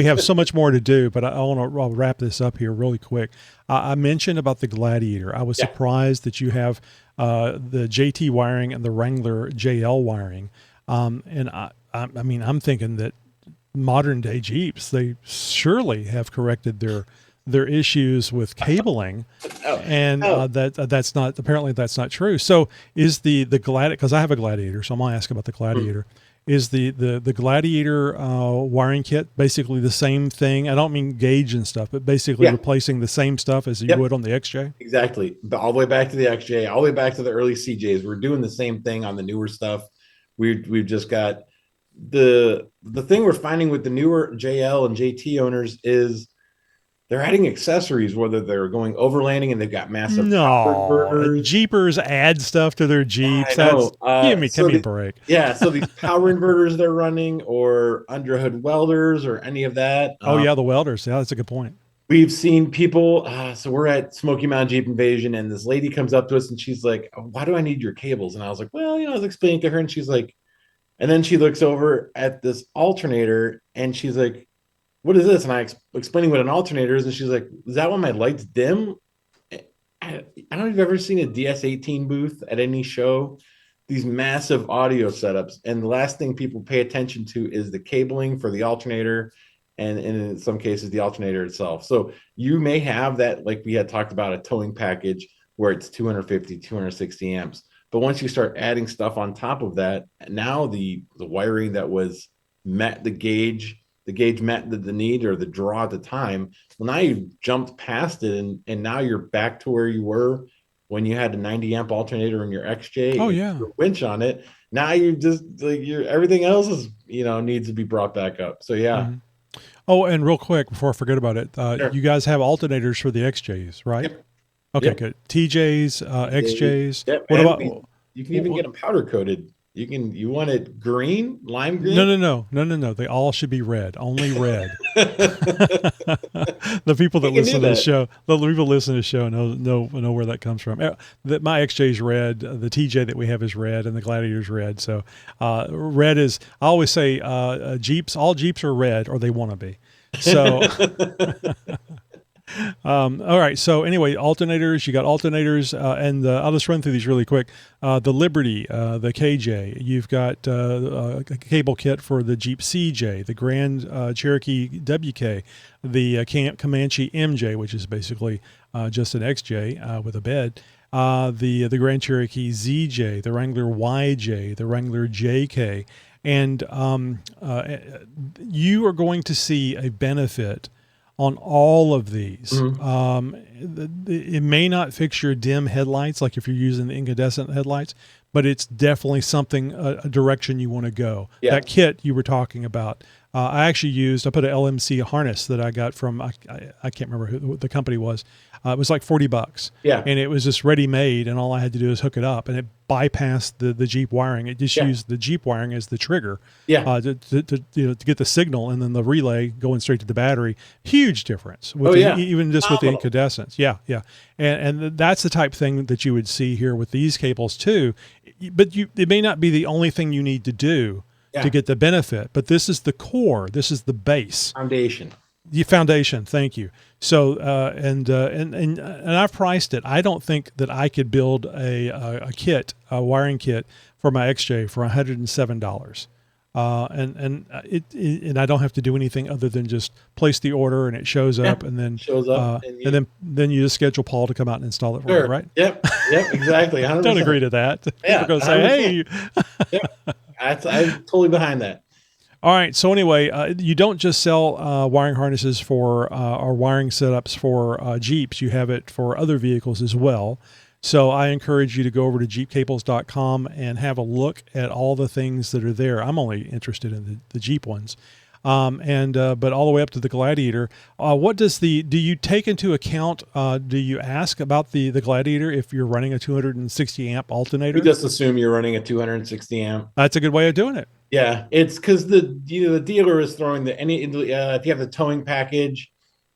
have so much more to do. But I want to wrap this up here really quick. I mentioned about the Gladiator. I was yeah, surprised that you have the JT wiring and the Wrangler JL wiring. And I mean, I'm thinking that modern day Jeeps, they surely have corrected their issues with cabling, oh, and oh, that's not true. So is the Gladiator, because I have a Gladiator, so I'm gonna ask about the mm, Gladiator. Is the Gladiator wiring kit basically the same thing? I don't mean gauge and stuff, but basically yeah, replacing the same stuff as you yep, would on the XJ. exactly. But all the way back to the XJ, all the way back to the early CJs, we're doing the same thing on the newer stuff. We've just got the thing we're finding with the newer JL and JT owners is they're adding accessories, whether they're going overlanding and they've got massive power No, inverters. Jeepers add stuff to their I Jeeps. That's know. give me a break. Yeah, so these power inverters they're running, or underhood welders, or any of that. Oh yeah, the welders. Yeah, that's a good point. We've seen people. So we're at Smoky Mountain Jeep Invasion, and this lady comes up to us and she's like, "Why do I need your cables?" And I was like, "Well, I was explaining to her, and she's like, and then she looks over at this alternator, and she's like, what is this?" And explaining what an alternator is, and she's like, "Is that when my lights dim?" I don't know if you've ever seen a DS18 booth at any show. These massive audio setups, and the last thing people pay attention to is the cabling for the alternator, and in some cases the alternator itself. So you may have that, like we had talked about, a towing package where it's 250, 260 amps. But once you start adding stuff on top of that, now the wiring that was met the gauge met the need or the draw at the time. Well, now you've jumped past it, and now you're back to where you were when you had a 90 amp alternator in your Oh XJ and yeah. your winch on it. Now you just like your everything else is needs to be brought back up. So yeah, Hmm. Oh, and real quick before I forget about it, sure. you guys have alternators for the XJs, right? Yep, Okay, yep. good. TJs, They, XJs. yep, What and about You can even get them powder coated. You want it green, lime No, green? no, no, no, no, no. They all should be red. Only red. The people that You can do listen to the that. show, the people that listen to the show know where that comes from. My XJ is red. The TJ that we have is red, and the Gladiator is red. So red is. I always say Jeeps. All Jeeps are red, or they want to be. So all right. So anyway, alternators. You got alternators, and I'll just run through these really quick. The Liberty, the KJ. You've got a cable kit for the Jeep CJ, the Grand Cherokee WK, the Comanche MJ, which is basically just an XJ with a bed. The Grand Cherokee ZJ, the Wrangler YJ, the Wrangler JK, and you are going to see a benefit on all of these. Mhm. It may not fix your dim headlights, like if you're using the incandescent headlights, but it's definitely something, a direction you want to go. Yeah. That kit you were talking about, I put an LMC harness that I got from, I can't remember who the company was. It was like $40, Yeah. and it was just ready made, and all I had to do is hook it up, and it bypassed the Jeep wiring. It just Yeah. used the Jeep wiring as the trigger Yeah. to get the signal, and then the relay going straight to the battery. Huge difference with Oh, yeah. even just with the Phenomenal. incandescents. Yeah, yeah, and that's the type of thing that you would see here with these cables too. But it may not be the only thing you need to do Yeah. to get the benefit, but this is the core. This is the base. Foundation. The foundation. Thank you. So and I've priced it. I don't think that I could build a wiring kit for my XJ for $107. And I don't have to do anything other than just place the order, and it shows up, Yeah. and then Shows up, then you just schedule Paul to come out and install it for you, sure. right? Yep. Yep. Exactly. 100%. Don't agree to that. People Yeah, are going to say, 100%. "Hey." Yep. I'm totally behind that. All right. So anyway, you don't just sell wiring harnesses for or wiring setups for Jeeps. You have it for other vehicles as well. So I encourage you to go over to jeepcables.com and have a look at all the things that are there. I'm only interested in the Jeep ones. But all the way up to the Gladiator. Do you take into account, do you ask about the Gladiator if you're running a 260 amp We alternator? just assume you're running a 260 amp. That's a good way of doing it. Yeah, it's because the dealer is throwing if you have the towing package,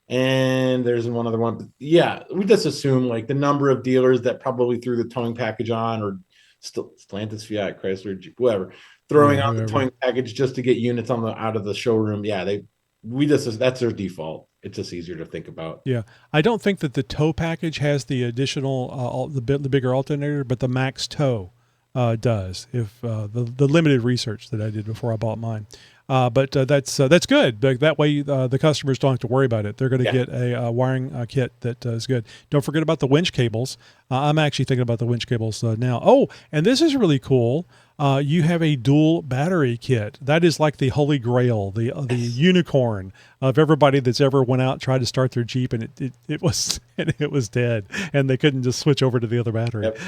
and there's one other one. But yeah, we just assume like the number of dealers that probably threw the towing package on, or Stellantis, Fiat, Chrysler, Jeep, whoever, throwing Yeah, on the whoever. towing package just to get units out of the showroom. Yeah, that's their default. It's just easier to think about. Yeah, I don't think that the tow package has the additional the bigger alternator, but the Max Tow does. If the limited research that I did before I bought mine, but that's good. That way the customers don't have to worry about it. They're going to Yeah. get a wiring kit that is good. Don't forget about the winch cables. I'm actually thinking about the winch cables now. Oh, and this is really cool. You have a dual battery kit. That is like the holy grail, the unicorn of everybody that's ever went out and tried to start their Jeep, and it was and it was dead, and they couldn't just switch over to the other battery. Yep.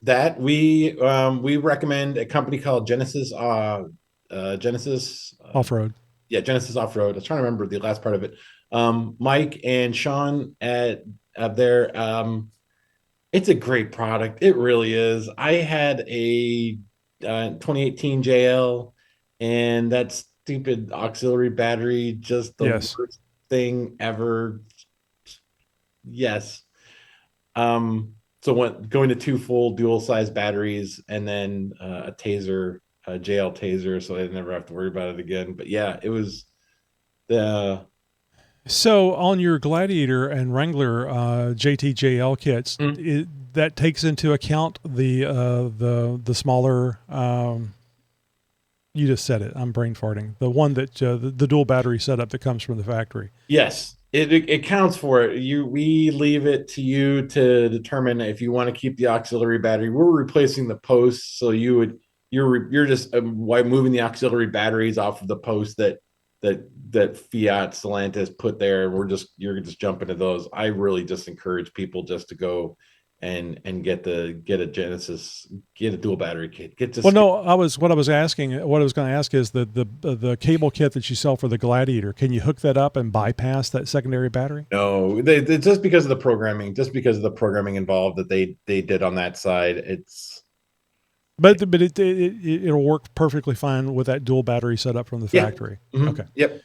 That we recommend a company called Genesis Genesis Off road. yeah, Genesis Off Road. I was trying to remember the last part of it. Mike and Sean at there. It's a great product. It really is. I had a 2018 JL, and that stupid auxiliary battery, just the Yes. worst thing ever. Yes. So going to two full dual size batteries, and then a taser, a JL taser, so I never have to worry about it again. But yeah, it was the So on your Gladiator and Wrangler JTJL kits, that takes into account the smaller. You just said it. I'm brain farting. The one that the dual battery setup that comes from the factory. yes, it counts for it. We leave it to you to determine if you want to keep the auxiliary battery. We're replacing the posts, so you're just moving the auxiliary batteries off of the post that Fiat Stellantis put there. You're just jumping to those. I really just encourage people just to go and get a Genesis, get a dual battery kit, get Well, this. no, what I was asking, what I was going to ask is the cable kit that you sell for the Gladiator. Can you hook that up and bypass that secondary battery? No, they just because of the programming, just because of the programming involved that they did on that side. It's But it'll work perfectly fine with that dual battery setup from the yeah, factory. Okay. yep.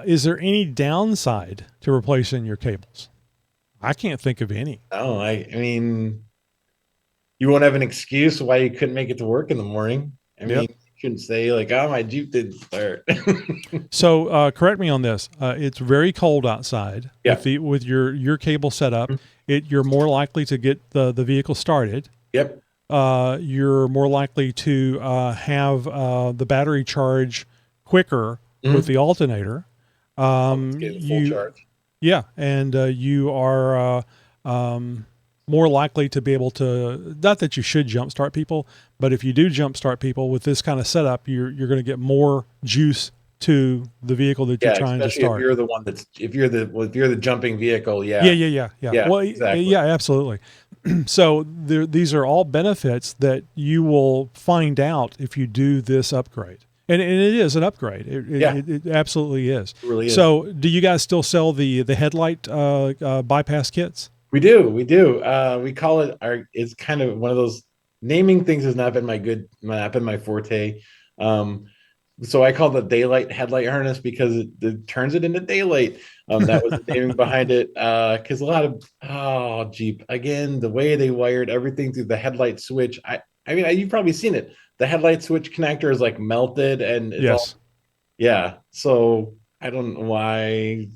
Is there any downside to replacing your cables? I can't think of any. Oh, I mean, you won't have an excuse why you couldn't make it to work in the morning. I Yep. mean, you shouldn't say like, "Oh, my Jeep didn't start." So correct me on this. It's very cold outside Yeah. with your cable set up. You're more likely to get the vehicle started. Yep. You're more likely to have the battery charge quicker with Mhm. the alternator. It's getting full You charge. Yeah, and you are more likely to be able to. Not that you should jumpstart people, but if you do jumpstart people with this kind of setup, you're going to get more juice to the vehicle that you're Yeah, trying to especially if start. you're the one that's if you're the jumping vehicle. Yeah, Yeah. yeah, yeah, yeah. Yeah. Well, Exactly. yeah, absolutely. So these are all benefits that you will find out if you do this upgrade. And it is an upgrade. Yeah. It absolutely is. It really is. So, do you guys still sell the headlight bypass kits? We do. We do. We call it our. It's kind of one of those naming things has not been not been my forte. Um, so I call the daylight headlight harness because it turns it into daylight. That was the naming behind it. Because a lot of Jeep again, the way they wired everything through the headlight switch. I mean, you've probably seen it. The headlight switch connector is like melted and it's all Yes. yeah. So I don't know why.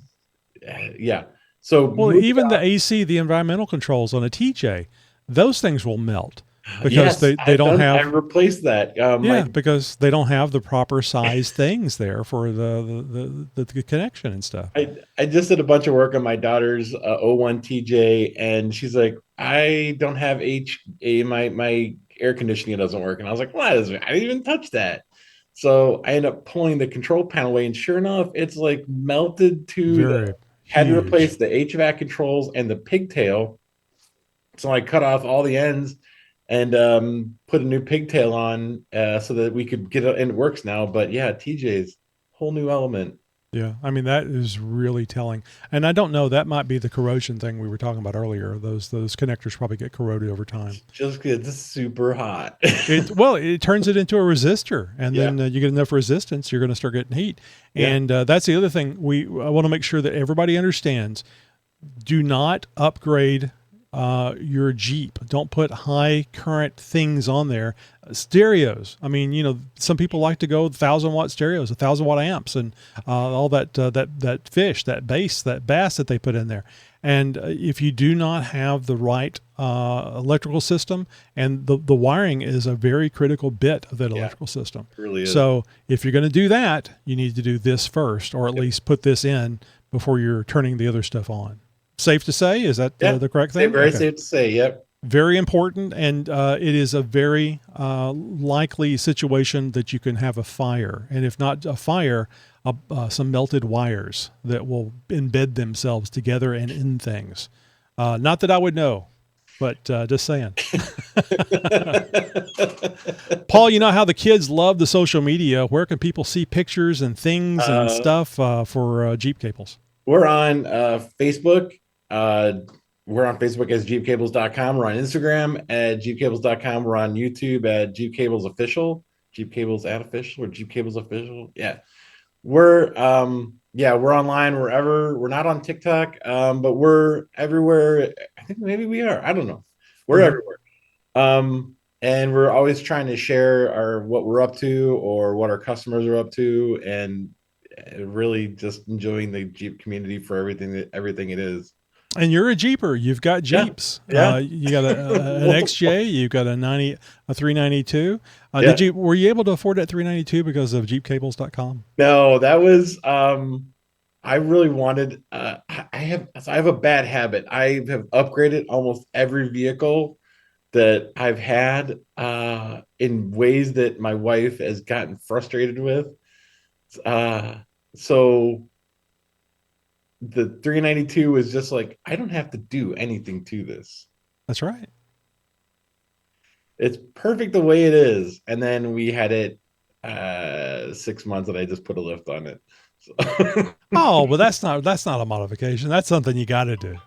Yeah. So Well, moving even the AC, the environmental controls on a TJ, those things will melt because yes, they don't I've have. replaced that. Yeah, My because they don't have the proper size things there for the connection and stuff. I just did a bunch of work on my daughter's O1 TJ, and she's like, I don't have my air conditioning doesn't work, and I was like, what is it? I didn't even touch that. So I end up pulling the control panel away, and sure enough, it's like melted to the. Very Had to huge. replace the HVAC controls and the pigtail, so I cut off all the ends and put a new pigtail on so that we could get it, and it works now. But yeah, TJ's whole new element. Yeah, I mean that is really telling. And I don't know, that might be the corrosion thing we were talking about earlier. Those connectors probably get corroded over time. Just it's super hot. It turns it into a resistor, and Yeah, then you get enough resistance, you're going to start getting heat. yeah, And that's the other thing I want to make sure that everybody understands. Do not upgrade your Jeep. Don't put high current things on there. Stereos. I mean, some people like to go 1,000-watt stereos, 1,000-watt amps, and all that fish, that bass, that bass that they put in there. And if you do not have the right electrical system, and the wiring is a very critical bit of that yeah. electrical system. It really is. So if you're going to do that, you need to do this first, or at Yep. least put this in before you're turning the other stuff on. Safe to say, is that Yeah, the correct thing? very Okay. safe to say. Yep. Very important, and it is a very likely situation that you can have a fire, and if not a fire, some melted wires that will embed themselves together and in things. Not that I would know, but just saying. Paul, you know how the kids love the social media. Where can people see pictures and things and uh, stuff for Jeep cables? we're on Facebook. Uh, we're on Facebook as jeepcables.com. We're on Instagram at jeepcables.com. We're on YouTube at Jeep Cables Official, Jeep Cables at Official, or Jeep Cables Official. Yeah. We're online wherever. We're not on TikTok, but we're everywhere. I think maybe we are. I don't know. We're Mm-hmm. everywhere. And we're always trying to share our what we're up to or what our customers are up to, and really just enjoying the Jeep community for everything it is. And you're a Jeeper. You've got Yeah, Jeeps. yeah. You got an Multiple. XJ. You've got a 392. Yeah. Were you able to afford that 392 because of JeepCables.com? No, that was I really wanted I have a bad habit. I have upgraded almost every vehicle that I've had in ways that my wife has gotten frustrated with. Uh, so the 392 was just like, I don't have to do anything to this. That's right. It's perfect the way it is. And then we had it 6 months, and I just put a lift on it. So. Oh, but that's not a modification. That's something you got to do.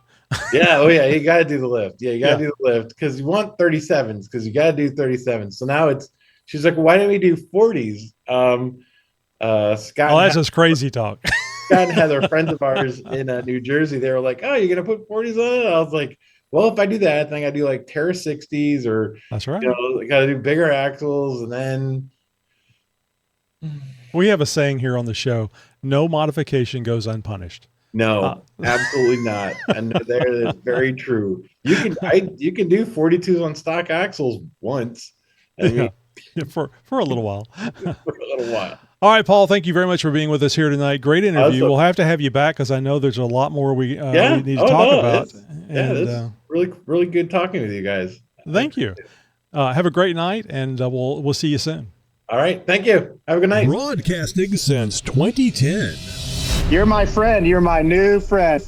Yeah. Oh, yeah. You got to do the lift. Yeah. You got to Yeah. do the lift because you want 37s because you got to do 37s. So now she's like, why don't we do 40s? Scott Oh, and that's just crazy talk. Scott and Heather, friends of ours in New Jersey, they were like, oh, you're going to put 40s on it? I was like, well, if I do that, then I got to do like Terra 60s or, That's right. I got to do bigger axles. And then We have a saying here on the show: no modification goes unpunished. no, absolutely not. And that's very true. You can do 42s on stock axles once. I mean, for a little while. for a little while. All right, Paul, thank you very much for being with us here tonight. Great interview. Awesome. We'll have to have you back because I know there's a lot more we need to Oh, talk no, about. This is really, really good talking with you guys. Thank you. Have a great night, and we'll see you soon. All right. Thank you. Have a good night. Broadcasting since 2010. You're my friend. You're my new friend.